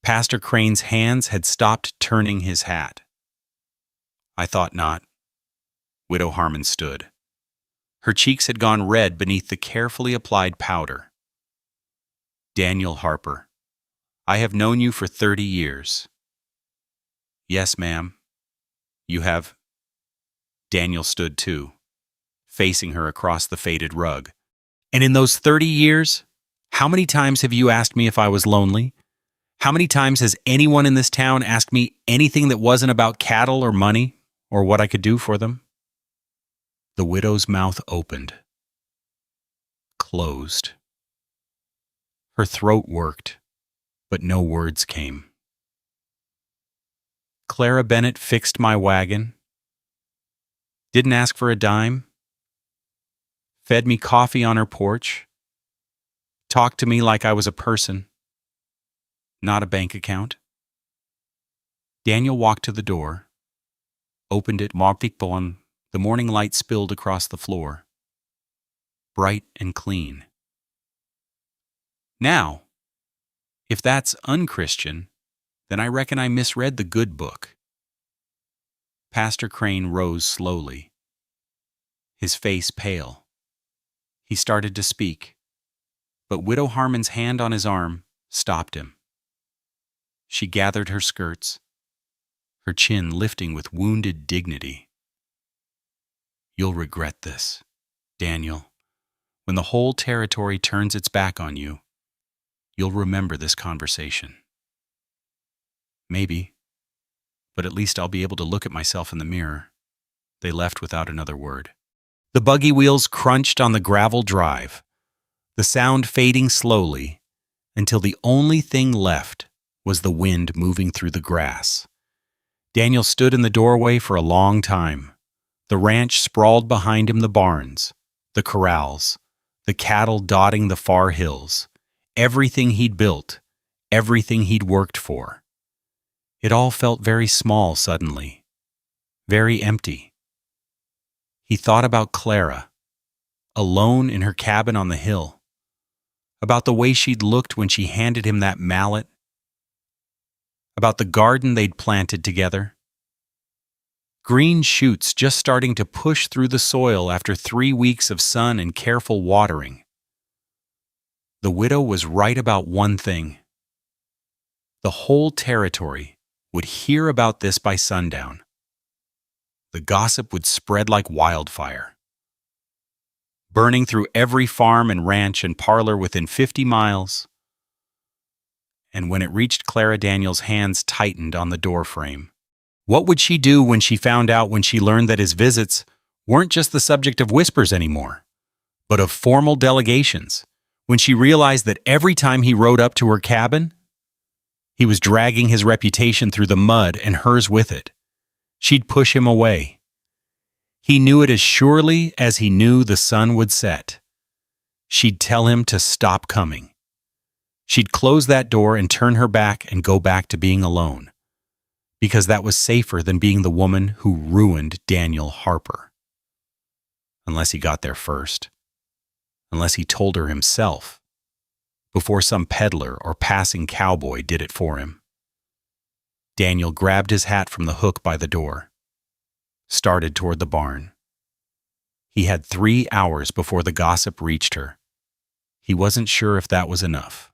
Pastor Crane's hands had stopped turning his hat. "I thought not." Widow Harmon stood. Her cheeks had gone red beneath the carefully applied powder. "Daniel Harper, I have known you for 30 years. "Yes, ma'am. You have..." Daniel stood too, facing her across the faded rug. "And in those 30 years, how many times have you asked me if I was lonely? How many times has anyone in this town asked me anything that wasn't about cattle or money or what I could do for them?" The widow's mouth opened, closed. Her throat worked, but no words came. "Clara Bennett fixed my wagon. Didn't ask for a dime. Fed me coffee on her porch. Talked to me like I was a person, not a bank account." Daniel walked to the door, opened it, the morning light spilled across the floor, bright and clean. "Now, if that's unchristian, then I reckon I misread the good book." Pastor Crane rose slowly, his face pale. He started to speak, but Widow Harmon's hand on his arm stopped him. She gathered her skirts, her chin lifting with wounded dignity. "You'll regret this, Daniel. When the whole territory turns its back on you, you'll remember this conversation." "Maybe, but at least I'll be able to look at myself in the mirror." They left without another word. The buggy wheels crunched on the gravel drive, the sound fading slowly until the only thing left was the wind moving through the grass. Daniel stood in the doorway for a long time. The ranch sprawled behind him, the barns, the corrals, the cattle dotting the far hills, everything he'd built, everything he'd worked for. It all felt very small suddenly, very empty. He thought about Clara, alone in her cabin on the hill, about the way she'd looked when she handed him that mallet, about the garden they'd planted together. Green shoots just starting to push through the soil after 3 weeks of sun and careful watering. The widow was right about one thing. The whole territory would hear about this by sundown. The gossip would spread like wildfire, burning through every farm and ranch and parlor within 50 miles. And when it reached Clara, Daniel's hands tightened on the doorframe. What would she do when she learned that his visits weren't just the subject of whispers anymore, but of formal delegations? When she realized that every time he rode up to her cabin, he was dragging his reputation through the mud and hers with it. She'd push him away. He knew it as surely as he knew the sun would set. She'd tell him to stop coming. She'd close that door and turn her back and go back to being alone, because that was safer than being the woman who ruined Daniel Harper. Unless he got there first. Unless he told her himself, before some peddler or passing cowboy did it for him. Daniel grabbed his hat from the hook by the door, started toward the barn. He had 3 hours before the gossip reached her. He wasn't sure if that was enough.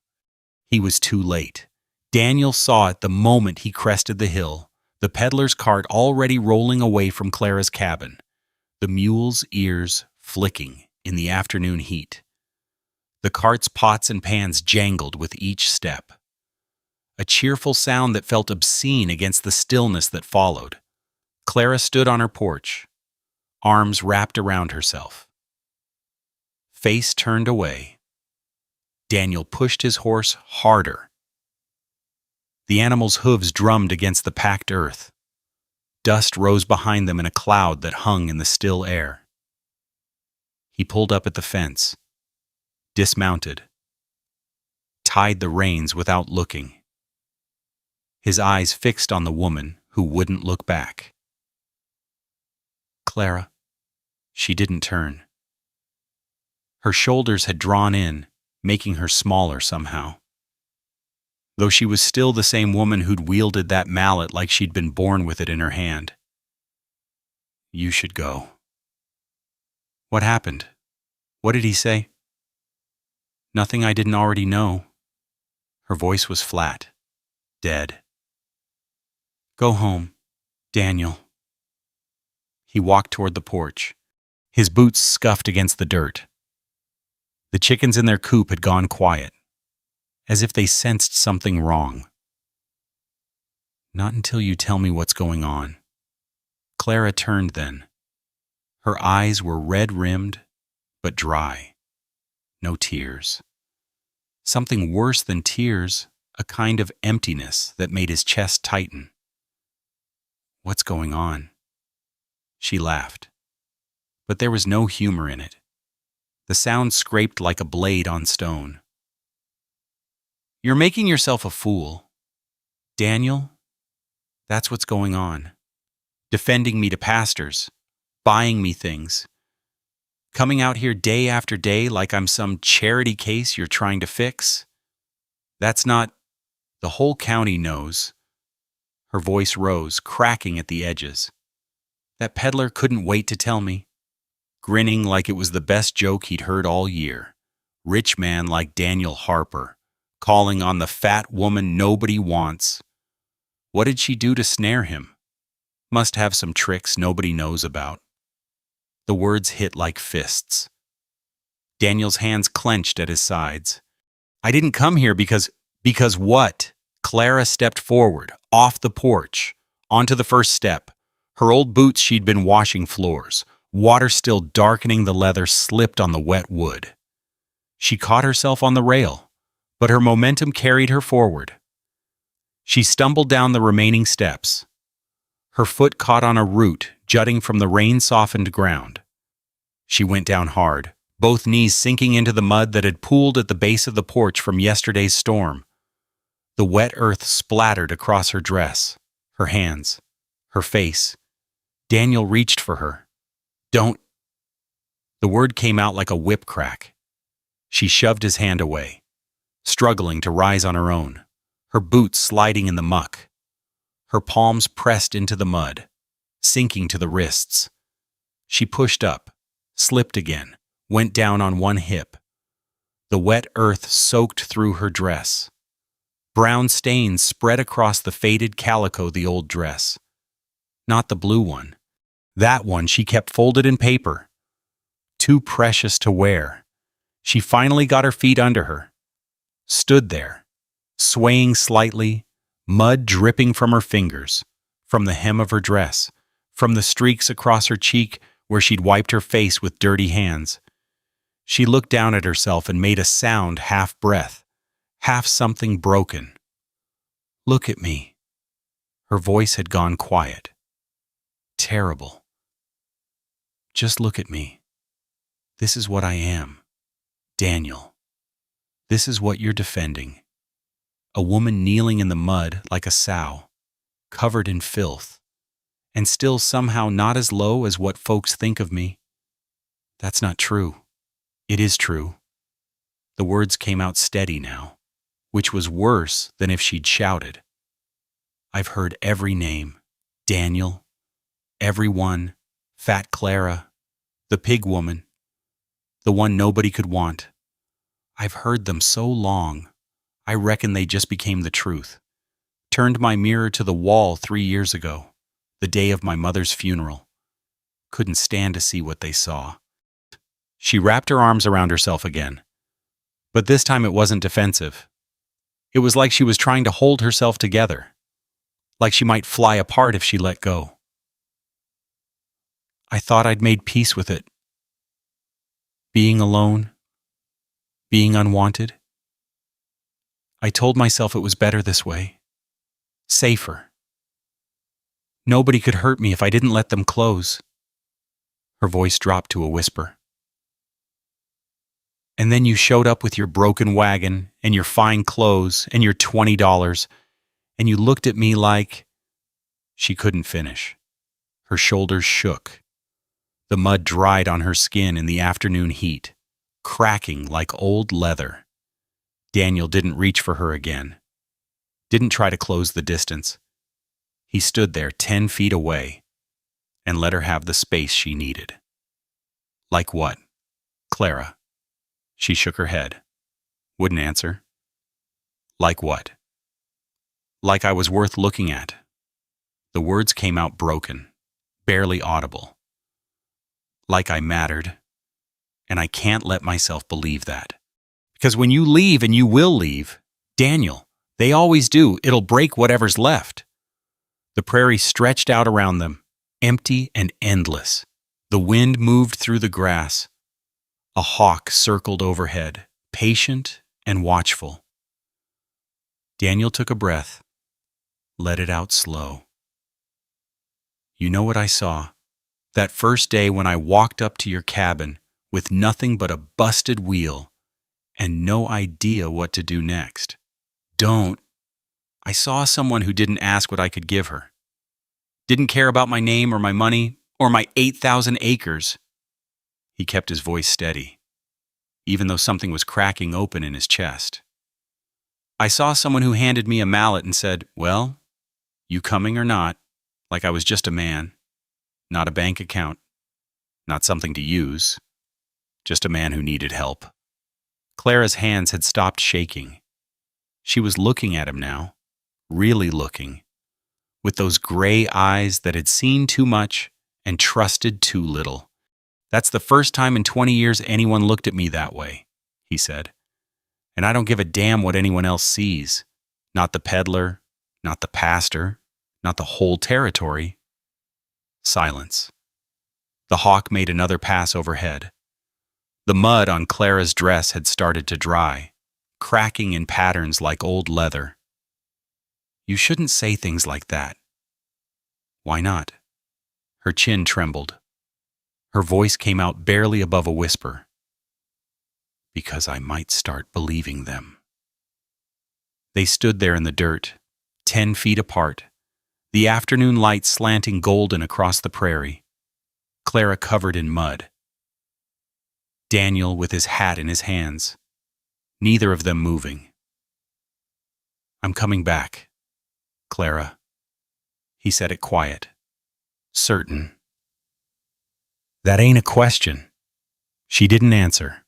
He was too late. Daniel saw it the moment he crested the hill, the peddler's cart already rolling away from Clara's cabin, the mule's ears flicking in the afternoon heat. The cart's pots and pans jangled with each step, a cheerful sound that felt obscene against the stillness that followed. Clara stood on her porch, arms wrapped around herself. Face turned away, Daniel pushed his horse harder. The animal's hooves drummed against the packed earth. Dust rose behind them in a cloud that hung in the still air. He pulled up at the fence, dismounted, tied the reins without looking, his eyes fixed on the woman who wouldn't look back. Clara. She didn't turn. Her shoulders had drawn in, making her smaller somehow, though she was still the same woman who'd wielded that mallet like she'd been born with it in her hand. You should go. What happened? What did he say? Nothing I didn't already know. Her voice was flat, dead. Go home, Daniel. He walked toward the porch. His boots scuffed against the dirt. The chickens in their coop had gone quiet, as if they sensed something wrong. Not until you tell me what's going on. Clara turned then. Her eyes were red-rimmed, but dry. No tears. Something worse than tears, a kind of emptiness that made his chest tighten. What's going on? She laughed, but there was no humor in it. The sound scraped like a blade on stone. You're making yourself a fool. Daniel, that's what's going on. Defending me to pastors, buying me things, coming out here day after day like I'm some charity case you're trying to fix. That's not... The whole county knows. Her voice rose, cracking at the edges. That peddler couldn't wait to tell me, grinning like it was the best joke he'd heard all year. Rich man like Daniel Harper, calling on the fat woman nobody wants. What did she do to snare him? Must have some tricks nobody knows about. The words hit like fists. Daniel's hands clenched at his sides. I didn't come here because what? Clara stepped forward, off the porch, onto the first step. Her old boots she'd been washing floors. Water still darkening the leather slipped on the wet wood. She caught herself on the rail, but her momentum carried her forward. She stumbled down the remaining steps. Her foot caught on a root jutting from the rain-softened ground. She went down hard, both knees sinking into the mud that had pooled at the base of the porch from yesterday's storm. The wet earth splattered across her dress, her hands, her face. Daniel reached for her. Don't. The word came out like a whip crack. She shoved his hand away, struggling to rise on her own, her boots sliding in the muck. Her palms pressed into the mud, sinking to the wrists. She pushed up, slipped again, went down on one hip. The wet earth soaked through her dress. Brown stains spread across the faded calico the old dress. Not the blue one. That one she kept folded in paper. Too precious to wear. She finally got her feet under her. Stood there, swaying slightly, mud dripping from her fingers, from the hem of her dress, from the streaks across her cheek where she'd wiped her face with dirty hands. She looked down at herself and made a sound half-breath, half something broken. Look at me. Her voice had gone quiet. Terrible. Just look at me. This is what I am. Daniel. This is what you're defending. A woman kneeling in the mud like a sow, covered in filth, and still somehow not as low as what folks think of me. That's not true. It is true. The words came out steady now, which was worse than if she'd shouted. I've heard every name. Daniel, everyone, Fat Clara, the pig woman, the one nobody could want. I've heard them so long, I reckon they just became the truth. Turned my mirror to the wall 3 years ago, the day of my mother's funeral. Couldn't stand to see what they saw. She wrapped her arms around herself again. But this time it wasn't defensive. It was like she was trying to hold herself together, like she might fly apart if she let go. I thought I'd made peace with it. Being alone, being unwanted. I told myself it was better this way. Safer. Nobody could hurt me if I didn't let them close. Her voice dropped to a whisper. And then you showed up with your broken wagon and your fine clothes and your $20, and you looked at me like... She couldn't finish. Her shoulders shook. The mud dried on her skin in the afternoon heat, cracking like old leather. Daniel didn't reach for her again. Didn't try to close the distance. He stood there 10 feet away and let her have the space she needed. Like what? Clara. She shook her head. Wouldn't answer. Like what? Like I was worth looking at. The words came out broken, barely audible. Like I mattered. And I can't let myself believe that. Because when you leave, and you will leave, Daniel, they always do, it'll break whatever's left. The prairie stretched out around them, empty and endless. The wind moved through the grass. A hawk circled overhead, patient and watchful. Daniel took a breath, let it out slow. You know what I saw? That first day when I walked up to your cabin with nothing but a busted wheel and no idea what to do next. Don't. I saw someone who didn't ask what I could give her. Didn't care about my name or my money or my 8,000 acres. He kept his voice steady, even though something was cracking open in his chest. I saw someone who handed me a mallet and said, well, you coming or not, like I was just a man. Not a bank account, not something to use, just a man who needed help. Clara's hands had stopped shaking. She was looking at him now, really looking, with those gray eyes that had seen too much and trusted too little. "That's the first time in 20 years anyone looked at me that way," he said. "And I don't give a damn what anyone else sees. Not the peddler, not the pastor, not the whole territory." Silence. The hawk made another pass overhead. The mud on Clara's dress had started to dry, cracking in patterns like old leather. "You shouldn't say things like that." "Why not?" Her chin trembled. Her voice came out barely above a whisper. "Because I might start believing them." They stood there in the dirt, 10 feet apart, the afternoon light slanting golden across the prairie, Clara covered in mud. Daniel with his hat in his hands, neither of them moving. "I'm coming back, Clara." He said it quiet. "Certain." "That ain't a question." She didn't answer.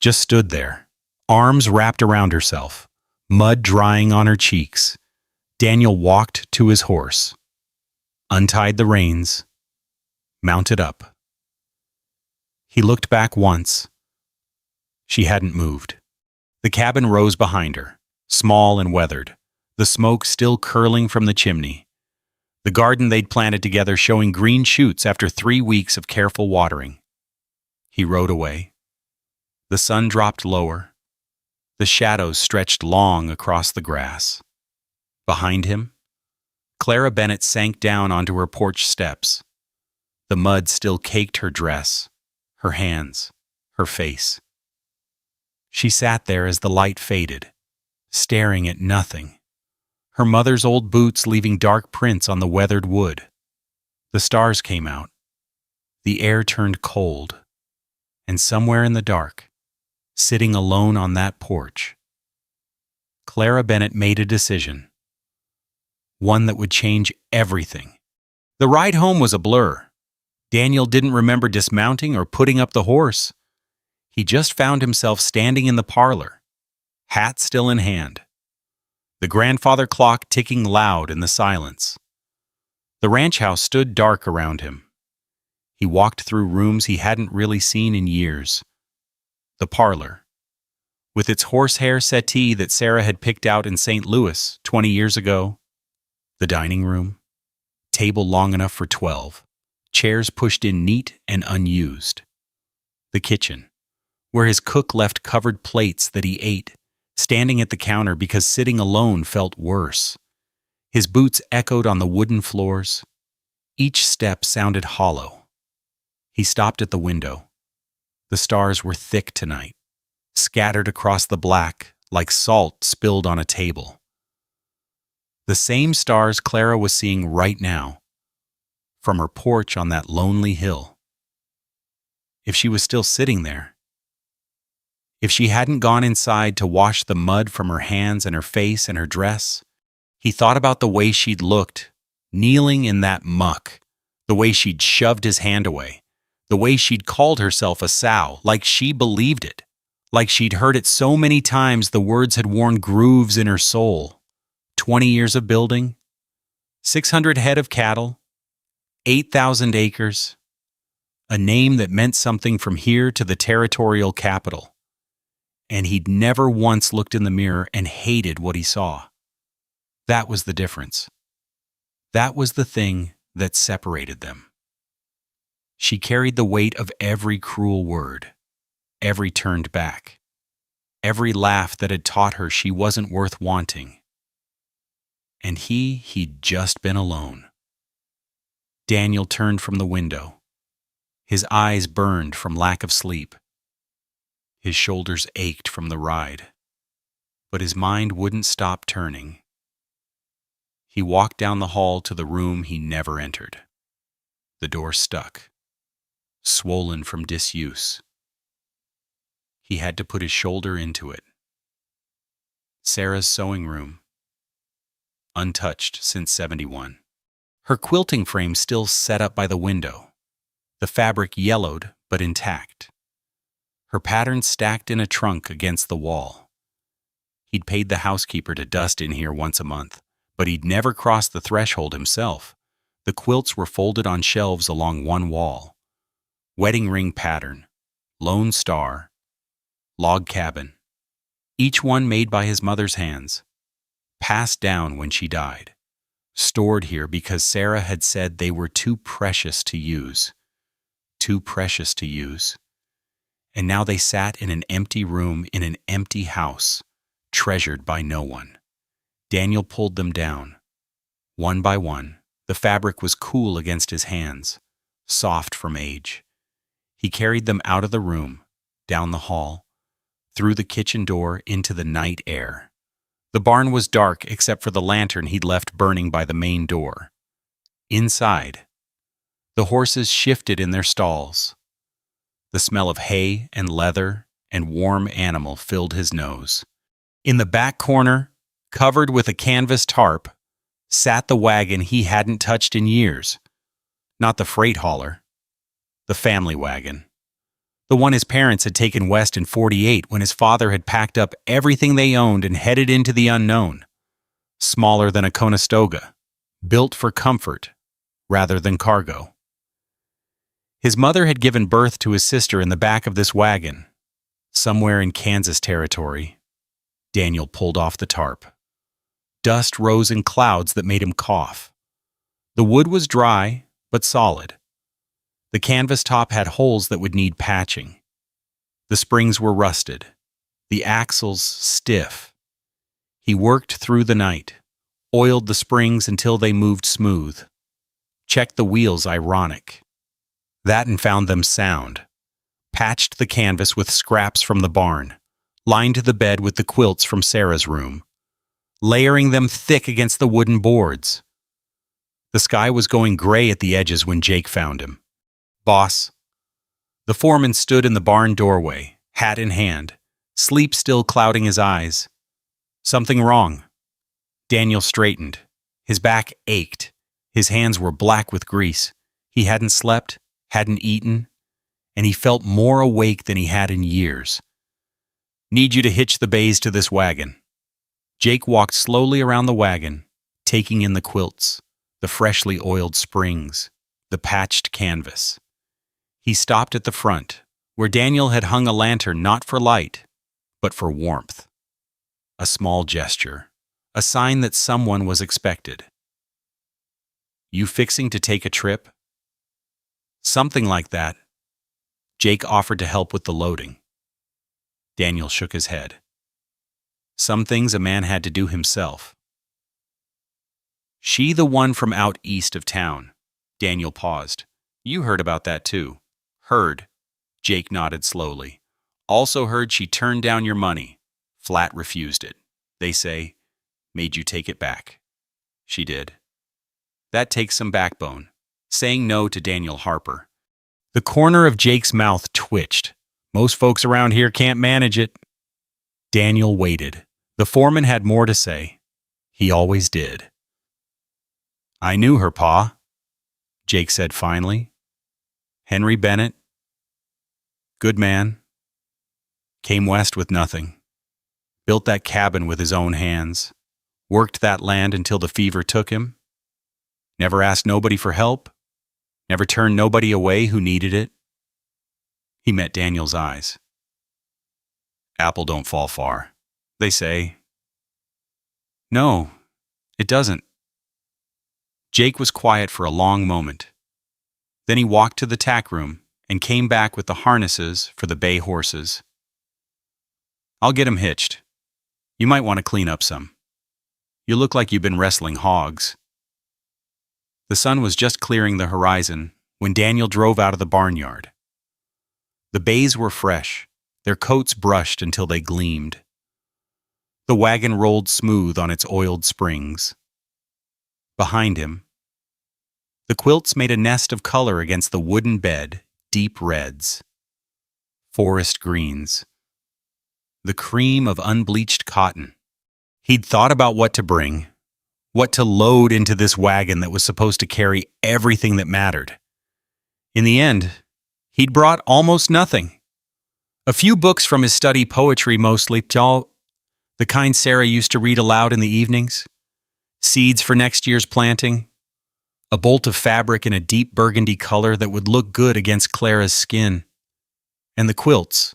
Just stood there, arms wrapped around herself, mud drying on her cheeks. Daniel walked to his horse, untied the reins, mounted up. He looked back once. She hadn't moved. The cabin rose behind her, small and weathered, the smoke still curling from the chimney. The garden they'd planted together showing green shoots after 3 weeks of careful watering. He rode away. The sun dropped lower. The shadows stretched long across the grass. Behind him, Clara Bennett sank down onto her porch steps. The mud still caked her dress, her hands, her face. She sat there as the light faded, staring at nothing. Her mother's old boots leaving dark prints on the weathered wood. The stars came out. The air turned cold. And somewhere in the dark, sitting alone on that porch, Clara Bennett made a decision. One that would change everything. The ride home was a blur. Daniel didn't remember dismounting or putting up the horse. He just found himself standing in the parlor, hat still in hand. The grandfather clock ticking loud in the silence. The ranch house stood dark around him. He walked through rooms he hadn't really seen in years. The parlor, with its horsehair settee that Sarah had picked out in St. Louis 20 years ago. The dining room, table long enough for 12, chairs pushed in neat and unused. The kitchen, where his cook left covered plates that he ate, standing at the counter because sitting alone felt worse. His boots echoed on the wooden floors. Each step sounded hollow. He stopped at the window. The stars were thick tonight, scattered across the black like salt spilled on a table. The same stars Clara was seeing right now, from her porch on that lonely hill. If she was still sitting there, if she hadn't gone inside to wash the mud from her hands and her face and her dress, he thought about the way she'd looked, kneeling in that muck, the way she'd shoved his hand away, the way she'd called herself a sow, like she believed it, like she'd heard it so many times the words had worn grooves in her soul. 20 years of building, 600 head of cattle, 8,000 acres, a name that meant something from here to the territorial capital. And he'd never once looked in the mirror and hated what he saw. That was the difference. That was the thing that separated them. She carried the weight of every cruel word, every turned back, every laugh that had taught her she wasn't worth wanting. And he'd just been alone. Daniel turned from the window. His eyes burned from lack of sleep. His shoulders ached from the ride. But his mind wouldn't stop turning. He walked down the hall to the room he never entered. The door stuck, swollen from disuse. He had to put his shoulder into it. Sarah's sewing room, untouched since '71. Her quilting frame still set up by the window, the fabric yellowed but intact. Her patterns stacked in a trunk against the wall. He'd paid the housekeeper to dust in here once a month, but he'd never crossed the threshold himself. The quilts were folded on shelves along one wall. Wedding ring pattern, Lone Star, log cabin, each one made by his mother's hands, passed down when she died, stored here because Sarah had said they were too precious to use. Too precious to use. And now they sat in an empty room in an empty house, treasured by no one. Daniel pulled them down. One by one, the fabric was cool against his hands, soft from age. He carried them out of the room, down the hall, through the kitchen door into the night air. The barn was dark except for the lantern he'd left burning by the main door. Inside, the horses shifted in their stalls. The smell of hay and leather and warm animal filled his nose. In the back corner, covered with a canvas tarp, sat the wagon he hadn't touched in years. Not the freight hauler, the family wagon. The one his parents had taken west in '48 when his father had packed up everything they owned and headed into the unknown. Smaller than a Conestoga, built for comfort rather than cargo. His mother had given birth to his sister in the back of this wagon, somewhere in Kansas territory. Daniel pulled off the tarp. Dust rose in clouds that made him cough. The wood was dry, but solid. The canvas top had holes that would need patching. The springs were rusted, the axles stiff. He worked through the night, oiled the springs until they moved smooth, checked the wheels ironic. That and found them sound. Patched the canvas with scraps from the barn, lined the bed with the quilts from Sarah's room, layering them thick against the wooden boards. The sky was going gray at the edges when Jake found him. "Boss." The foreman stood in the barn doorway, hat in hand, sleep still clouding his eyes. "Something wrong." Daniel straightened. His back ached. His hands were black with grease. He hadn't slept, hadn't eaten, and he felt more awake than he had in years. "Need you to hitch the bays to this wagon." Jake walked slowly around the wagon, taking in the quilts, the freshly oiled springs, the patched canvas. He stopped at the front, where Daniel had hung a lantern not for light, but for warmth. A small gesture, a sign that someone was expected. "You fixing to take a trip?" "Something like that." Jake offered to help with the loading. Daniel shook his head. Some things a man had to do himself. "She the one from out east of town." Daniel paused. "You heard about that too." "Heard." Jake nodded slowly. "Also heard she turned down your money. Flat refused it. They say, made you take it back." "She did." "That takes some backbone." Saying no to Daniel Harper. The corner of Jake's mouth twitched. "Most folks around here can't manage it." Daniel waited. The foreman had more to say. He always did. "I knew her, Pa," Jake said finally. "Henry Bennett. Good man. Came west with nothing. Built that cabin with his own hands. Worked that land until the fever took him. Never asked nobody for help. Never turned nobody away who needed it." He met Daniel's eyes. "Apple don't fall far, they say." "No, it doesn't." Jake was quiet for a long moment. Then he walked to the tack room and came back with the harnesses for the bay horses. "I'll get 'em hitched. You might want to clean up some. You look like you've been wrestling hogs." The sun was just clearing the horizon when Daniel drove out of the barnyard. The bays were fresh, their coats brushed until they gleamed. The wagon rolled smooth on its oiled springs. Behind him, the quilts made a nest of color against the wooden bed, deep reds, forest greens, the cream of unbleached cotton. He'd thought about what to bring, what to load into this wagon that was supposed to carry everything that mattered. In the end, he'd brought almost nothing. A few books from his study poetry mostly, the kind Sarah used to read aloud in the evenings, seeds for next year's planting, a bolt of fabric in a deep burgundy color that would look good against Clara's skin, and the quilts,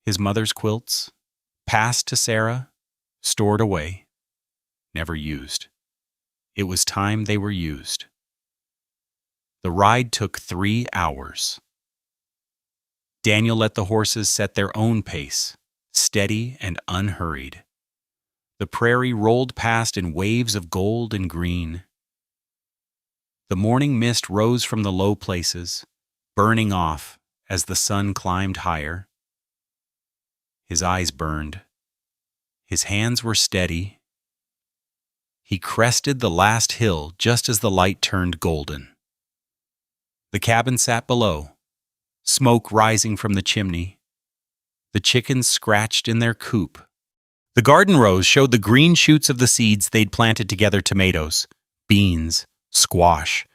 his mother's quilts, passed to Sarah, stored away, never used. It was time they were used. The ride took 3 hours. Daniel let the horses set their own pace, steady and unhurried. The prairie rolled past in waves of gold and green. The morning mist rose from the low places, burning off as the sun climbed higher. His eyes burned. His hands were steady. He crested the last hill just as the light turned golden. The cabin sat below, smoke rising from the chimney. The chickens scratched in their coop. The garden rows showed the green shoots of the seeds they'd planted together: tomatoes, beans, squash,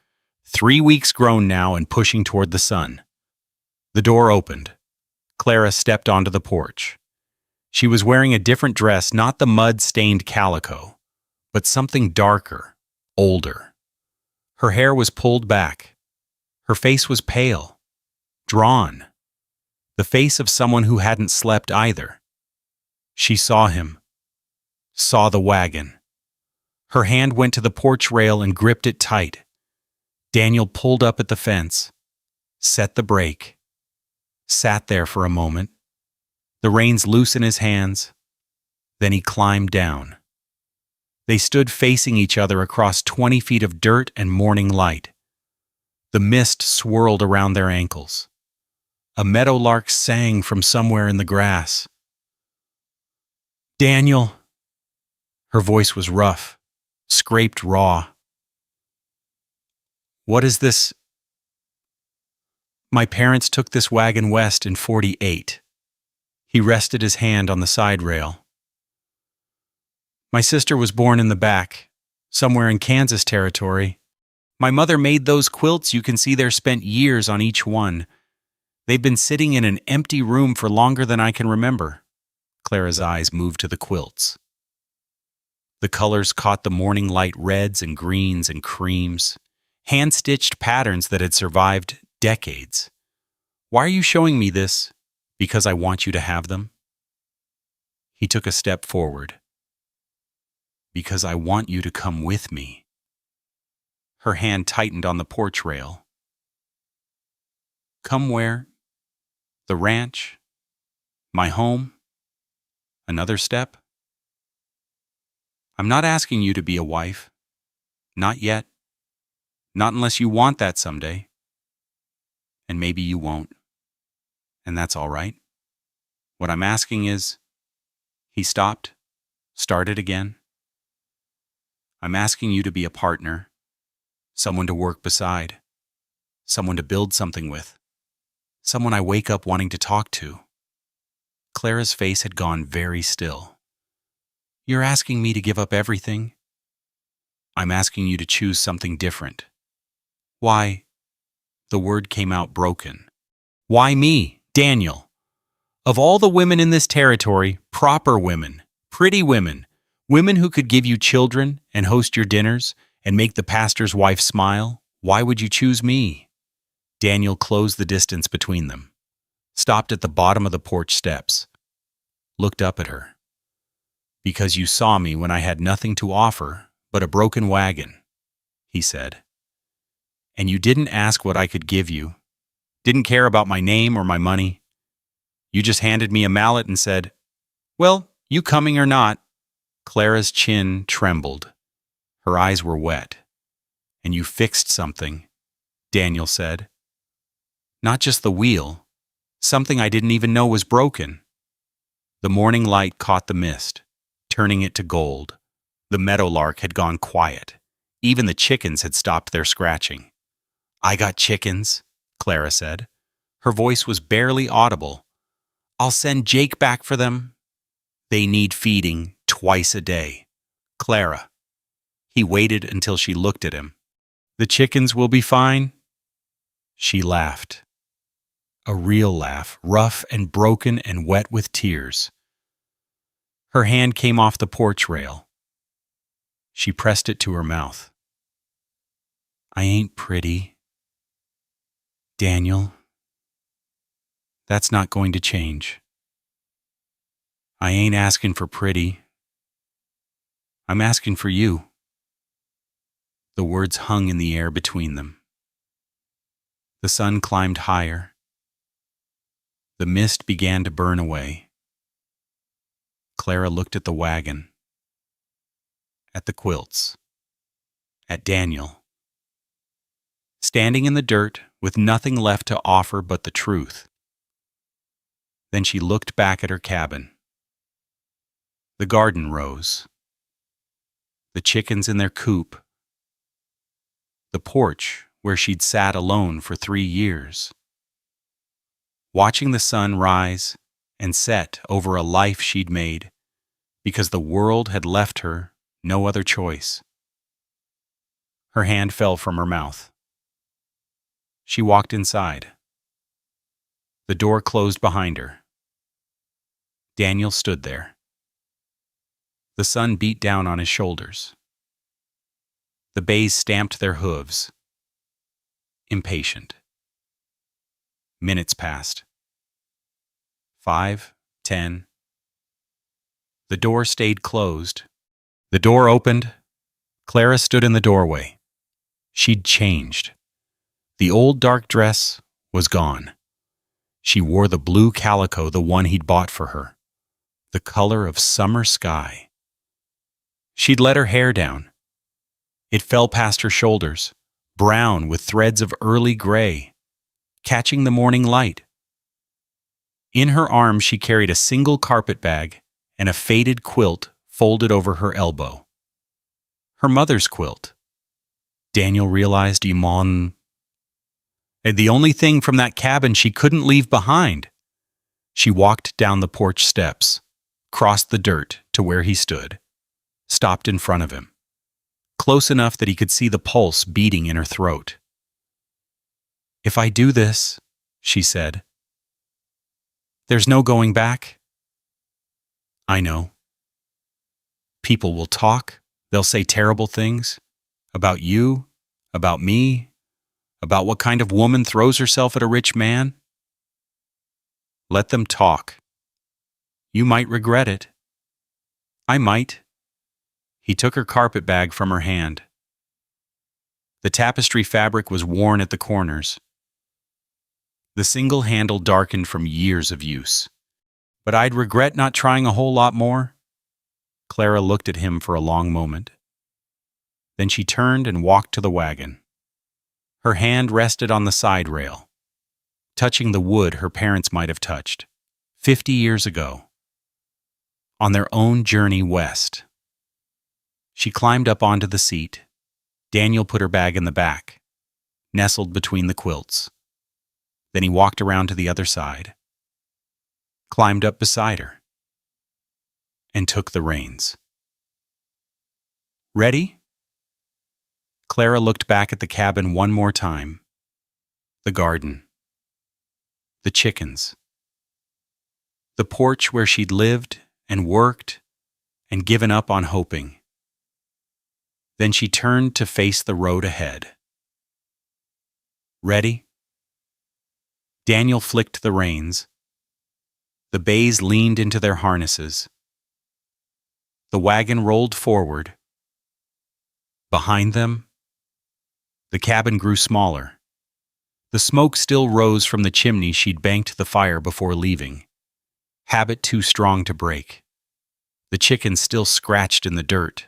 3 weeks grown now and pushing toward the sun. The door opened. Clara stepped onto the porch. She was wearing a different dress, not the mud-stained calico, but something darker, older. Her hair was pulled back. Her face was pale, drawn, the face of someone who hadn't slept either. She saw him, saw the wagon. Her hand went to the porch rail and gripped it tight. Daniel pulled up at the fence, set the brake, sat there for a moment, the reins loose in his hands. Then he climbed down. They stood facing each other across 20 feet of dirt and morning light. The mist swirled around their ankles. A meadowlark sang from somewhere in the grass. "Daniel." Her voice was rough, scraped raw. "What is this?" "My parents took this wagon west in '48. He rested his hand on the side rail. "My sister was born in the back, somewhere in Kansas territory. My mother made those quilts. You can see they're spent years on each one. They've been sitting in an empty room for longer than I can remember." Clara's eyes moved to the quilts. The colors caught the morning light: reds and greens and creams, hand-stitched patterns that had survived decades. "Why are you showing me this? Because I want you to have them?" He took a step forward. "Because I want you to come with me." Her hand tightened on the porch rail. "Come where?" "The ranch? My home?" Another step. "I'm not asking you to be a wife. Not yet. Not unless you want that someday. And maybe you won't. And that's all right. What I'm asking is..." He stopped, started again. "I'm asking you to be a partner, someone to work beside, someone to build something with, someone I wake up wanting to talk to." Clara's face had gone very still. "You're asking me to give up everything?" "I'm asking you to choose something different." "Why?" The word came out broken. "Why me? Daniel. Of all the women in this territory, proper women, pretty women, women who could give you children and host your dinners and make the pastor's wife smile, why would you choose me?" Daniel closed the distance between them, stopped at the bottom of the porch steps, looked up at her. "Because you saw me when I had nothing to offer but a broken wagon," he said. "And you didn't ask what I could give you. Didn't care about my name or my money. You just handed me a mallet and said, 'Well, you coming or not?'" Clara's chin trembled. Her eyes were wet. "And you fixed something," Daniel said. "Not just the wheel. Something I didn't even know was broken." The morning light caught the mist, turning it to gold. The meadowlark had gone quiet. Even the chickens had stopped their scratching. "I got chickens," Clara said. Her voice was barely audible. "I'll send Jake back for them. They need feeding twice a day." "Clara." He waited until she looked at him. "The chickens will be fine?" She laughed. A real laugh, rough and broken and wet with tears. Her hand came off the porch rail. She pressed it to her mouth. "I ain't pretty. Daniel, that's not going to change. I ain't asking for pretty. I'm asking for you." The words hung in the air between them. The sun climbed higher. The mist began to burn away. Clara looked at the wagon, at the quilts, at Daniel, standing in the dirt with nothing left to offer but the truth. Then she looked back at her cabin. The garden rose, the chickens in their coop, the porch where she'd sat alone for 3 years, watching the sun rise and set over a life she'd made because the world had left her no other choice. Her hand fell from her mouth. She walked inside. The door closed behind her. Daniel stood there. The sun beat down on his shoulders. The bays stamped their hooves. Impatient. Minutes passed. 5, 10. The door stayed closed. The door opened. Clara stood in the doorway. She'd changed. The old dark dress was gone. She wore the blue calico, the one he'd bought for her, the color of summer sky. She'd let her hair down. It fell past her shoulders, brown with threads of early gray, catching the morning light. In her arms she carried a single carpet bag and a faded quilt folded over her elbow. Her mother's quilt. Daniel realized and the only thing from that cabin she couldn't leave behind. She walked down the porch steps, crossed the dirt to where he stood, stopped in front of him, close enough that he could see the pulse beating in her throat. "If I do this," she said, "there's no going back." "I know. People will talk. They'll say terrible things about you, about me, about what kind of woman throws herself at a rich man. Let them talk. You might regret it. I might." He took her carpet bag from her hand. The tapestry fabric was worn at the corners. The single handle darkened from years of use. "But I'd regret not trying a whole lot more." Clara looked at him for a long moment. Then she turned and walked to the wagon. Her hand rested on the side rail, touching the wood her parents might have touched 50 years ago, on their own journey west. She climbed up onto the seat. Daniel put her bag in the back, nestled between the quilts. Then he walked around to the other side, climbed up beside her, and took the reins. "Ready?" Clara looked back at the cabin one more time. The garden. The chickens. The porch where she'd lived and worked and given up on hoping. Then she turned to face the road ahead. "Ready?" Daniel flicked the reins. The bays leaned into their harnesses. The wagon rolled forward. Behind them, the cabin grew smaller. The smoke still rose from the chimney she'd banked the fire before leaving, habit too strong to break. The chickens still scratched in the dirt.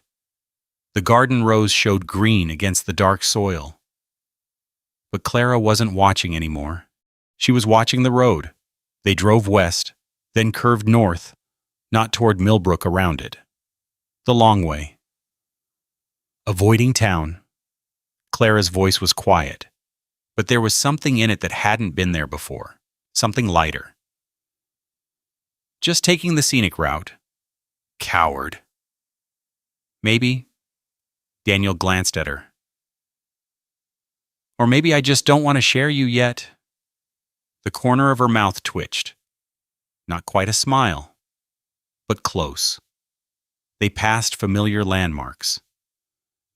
The garden rows showed green against the dark soil. But Clara wasn't watching anymore. She was watching the road. They drove west, then curved north, not toward Millbrook, around it. The long way. Avoiding town. Clara's voice was quiet, but there was something in it that hadn't been there before, something lighter. Just taking the scenic route. Coward. Maybe, Daniel glanced at her. Or maybe I just don't want to share you yet. The corner of her mouth twitched. Not quite a smile, but close. They passed familiar landmarks.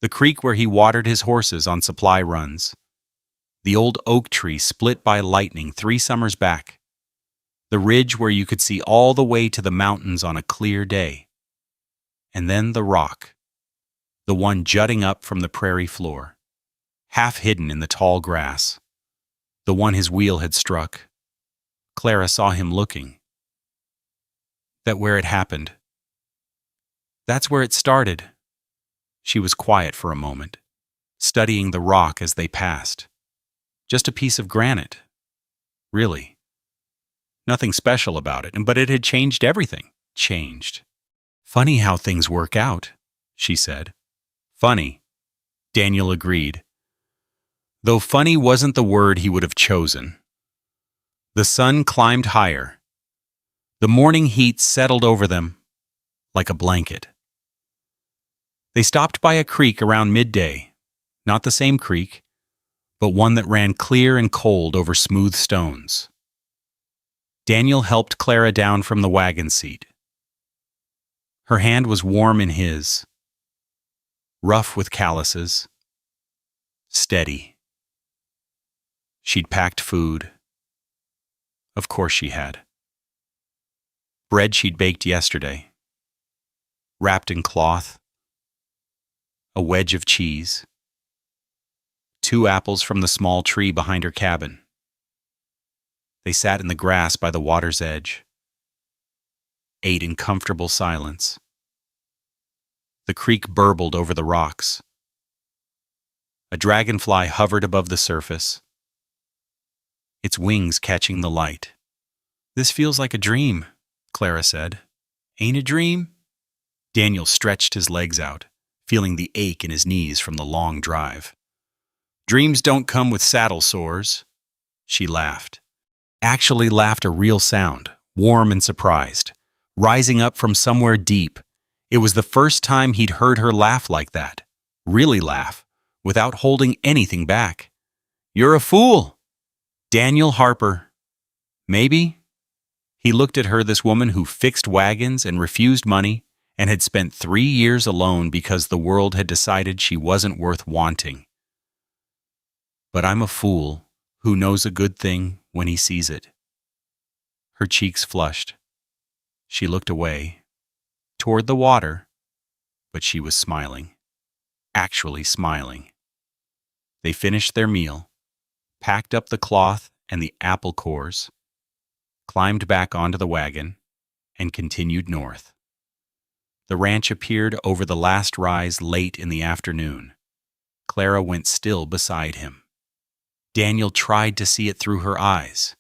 The creek where he watered his horses on supply runs. The old oak tree split by lightning 3 summers back. The ridge where you could see all the way to the mountains on a clear day. And then the rock, the one jutting up from the prairie floor, half hidden in the tall grass, the one his wheel had struck. Clara saw him looking. That where it happened. That's where it started. She was quiet for a moment, studying the rock as they passed. Just a piece of granite. Really. Nothing special about it, but it had changed everything. Changed. Funny how things work out, she said. Funny, Daniel agreed. Though funny wasn't the word he would have chosen. The sun climbed higher. The morning heat settled over them like a blanket. They stopped by a creek around midday, not the same creek, but one that ran clear and cold over smooth stones. Daniel helped Clara down from the wagon seat. Her hand was warm in his, rough with calluses, steady. She'd packed food. Of course she had. Bread she'd baked yesterday, wrapped in cloth, a wedge of cheese, 2 apples from the small tree behind her cabin. They sat in the grass by the water's edge, ate in comfortable silence. The creek burbled over the rocks. A dragonfly hovered above the surface, its wings catching the light. This feels like a dream, Clara said. Ain't a dream? Daniel stretched his legs out, feeling the ache in his knees from the long drive. Dreams don't come with saddle sores. She laughed. Actually laughed a real sound, warm and surprised, rising up from somewhere deep. It was the first time he'd heard her laugh like that, really laugh, without holding anything back. You're a fool! Daniel Harper. Maybe? He looked at her, this woman who fixed wagons and refused money and had spent 3 years alone because the world had decided she wasn't worth wanting. But I'm a fool who knows a good thing when he sees it. Her cheeks flushed. She looked away, toward the water, but she was smiling, actually smiling. They finished their meal, packed up the cloth and the apple cores, climbed back onto the wagon, and continued north. The ranch appeared over the last rise late in the afternoon. Clara went still beside him. Daniel tried to see it through her eyes.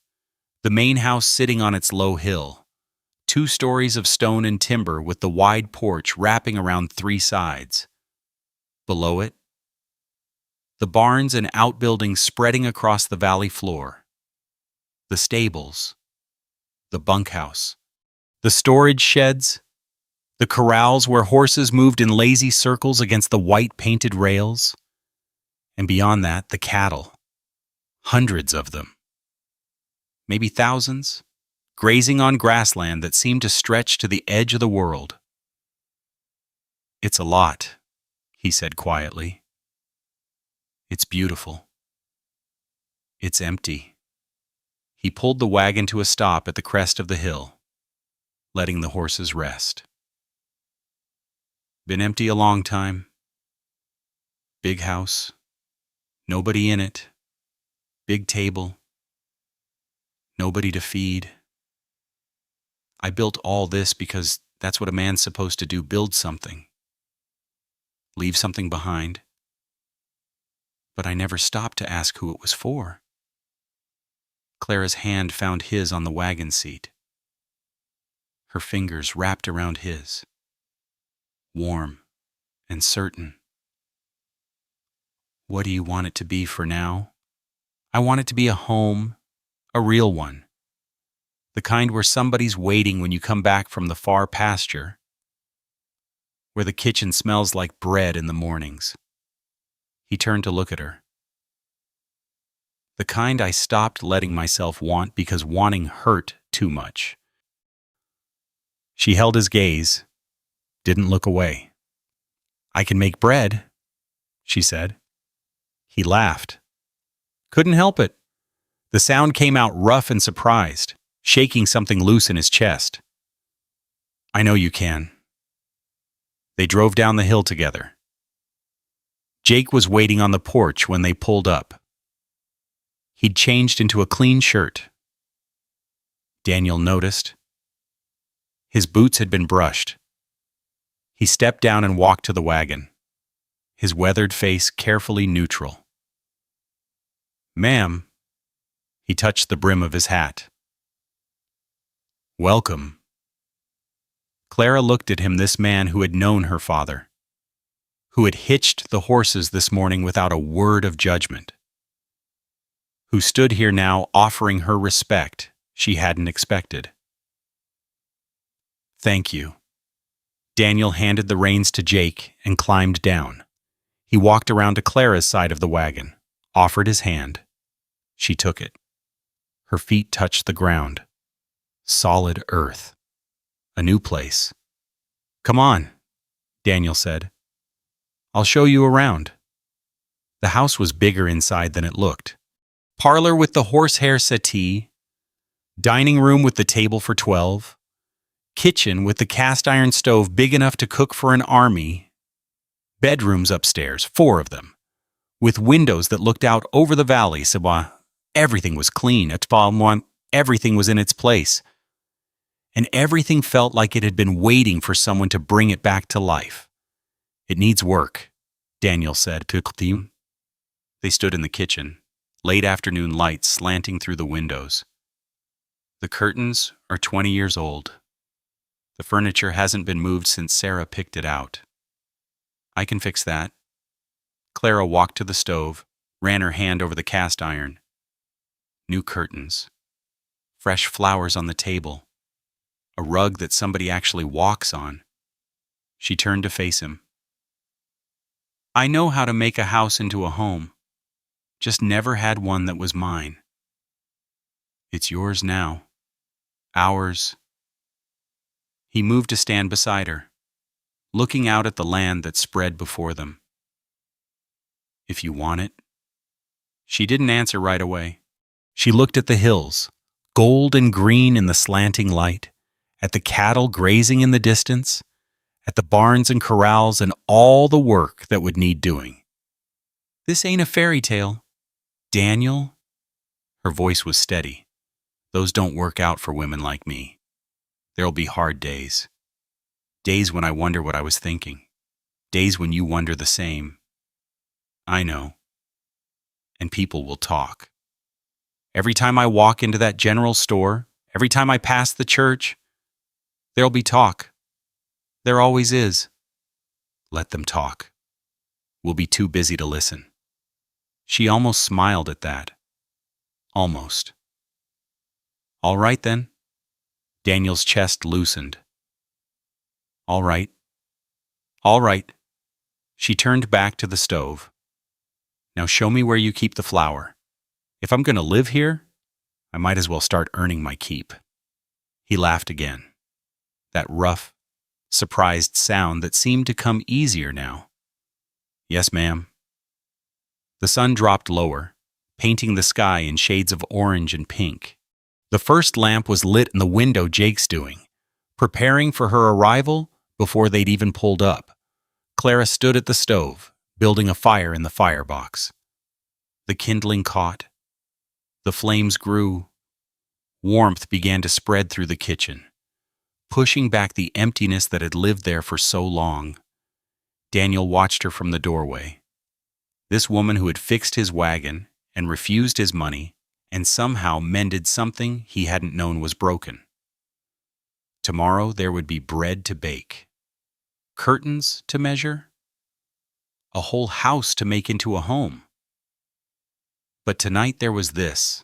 The main house sitting on its low hill, 2 stories of stone and timber with the wide porch wrapping around 3 sides. Below it, the barns and outbuildings spreading across the valley floor. The stables, the bunkhouse, the storage sheds, the corrals where horses moved in lazy circles against the white painted rails, and beyond that, the cattle. Hundreds of them. Maybe thousands, grazing on grassland that seemed to stretch to the edge of the world. It's a lot, he said quietly. It's beautiful. It's empty. He pulled the wagon to a stop at the crest of the hill, letting the horses rest. Been empty a long time. Big house. Nobody in it. Big table. Nobody to feed. I built all this because that's what a man's supposed to do, build something. Leave something behind. But I never stopped to ask who it was for. Clara's hand found his on the wagon seat. Her fingers wrapped around his. Warm and certain. What do you want it to be for now? I want it to be a home, a real one. The kind where somebody's waiting when you come back from the far pasture. where the kitchen smells like bread in the mornings. He turned to look at her. The kind I stopped letting myself want because wanting hurt too much. She held his gaze, didn't look away. "I can make bread," she said. He laughed. Couldn't help it. The sound came out rough and surprised, shaking something loose in his chest. "I know you can." They drove down the hill together. Jake was waiting on the porch when they pulled up. He'd changed into a clean shirt. Daniel noticed. His boots had been brushed. He stepped down and walked to the wagon, his weathered face carefully neutral. "Ma'am," he touched the brim of his hat. "Welcome." Clara looked at him, this man who had known her father, who had hitched the horses this morning without a word of judgment, who stood here now offering her respect she hadn't expected. "Thank you." Daniel handed the reins to Jake and climbed down. He walked around to Clara's side of the wagon, offered his hand. She took it. Her feet touched the ground. Solid earth. A new place. "Come on," Daniel said. "I'll show you around." The house was bigger inside than it looked. Parlor with the horsehair settee, dining room with the table for 12, kitchen with the cast iron stove big enough to cook for an army, bedrooms upstairs, 4 of them, with windows that looked out over the valley. So everything was clean. Everything was in its place. And everything felt like it had been waiting for someone to bring it back to life. "It needs work," Daniel said. They stood in the kitchen, late afternoon light slanting through the windows. "The curtains are 20 years old. The furniture hasn't been moved since Sarah picked it out. I can fix that." Clara walked to the stove, ran her hand over the cast iron. New curtains. Fresh flowers on the table. A rug that somebody actually walks on. She turned to face him. "I know how to make a house into a home. Just never had one that was mine. It's yours now. Ours." He moved to stand beside her, looking out at the land that spread before them. "If you want it." She didn't answer right away. She looked at the hills, gold and green in the slanting light, at the cattle grazing in the distance, at the barns and corrals and all the work that would need doing. "This ain't a fairy tale. Daniel," her voice was steady, "those don't work out for women like me. There'll be hard days. Days when I wonder what I was thinking. Days when you wonder the same. I know. And people will talk. Every time I walk into that general store, every time I pass the church, there'll be talk. There always is. Let them talk. We'll be too busy to listen." She almost smiled at that. Almost. "All right then." Daniel's chest loosened. "All right. All right." She turned back to the stove. "Now show me where you keep the flour. If I'm going to live here, I might as well start earning my keep." He laughed again. That rough, surprised sound that seemed to come easier now. "Yes, ma'am." The sun dropped lower, painting the sky in shades of orange and pink. The first lamp was lit in the window Jake's doing, preparing for her arrival before they'd even pulled up. Clara stood at the stove, building a fire in the firebox. The kindling caught. The flames grew. Warmth began to spread through the kitchen, pushing back the emptiness that had lived there for so long. Daniel watched her from the doorway. This woman who had fixed his wagon and refused his money and somehow mended something he hadn't known was broken. Tomorrow there would be bread to bake, curtains to measure, a whole house to make into a home. But tonight there was this,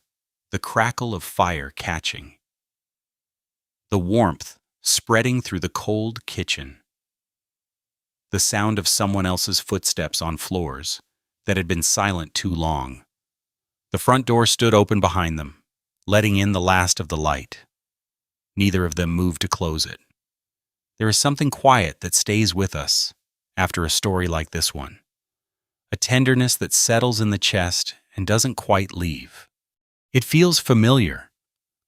the crackle of fire catching, the warmth spreading through the cold kitchen. the sound of someone else's footsteps on floors that had been silent too long. The front door stood open behind them, letting in the last of the light. Neither of them moved to close it. There is something quiet that stays with us after a story like this one. A tenderness that settles in the chest and doesn't quite leave. It feels familiar,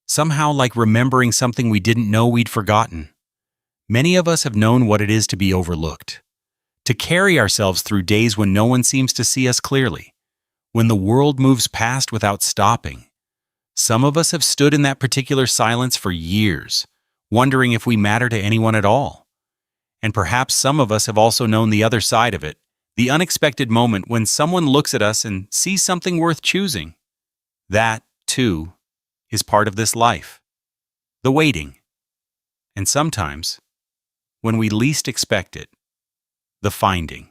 somehow like remembering something we didn't know we'd forgotten. Many of us have known what it is to be overlooked, to carry ourselves through days when no one seems to see us clearly, when the world moves past without stopping. Some of us have stood in that particular silence for years, wondering if we matter to anyone at all. And perhaps some of us have also known the other side of it, the unexpected moment when someone looks at us and sees something worth choosing. That, too, is part of this life. The waiting. And sometimes, when we least expect it, the finding.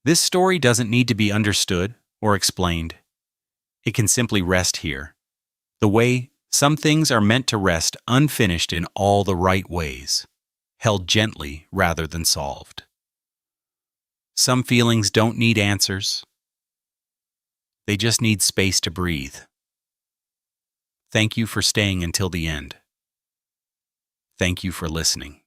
This story doesn't need to be understood or explained. It can simply rest here, the way some things are meant to rest unfinished in all the right ways, held gently rather than solved. Some feelings don't need answers. They just need space to breathe. Thank you for staying until the end. Thank you for listening.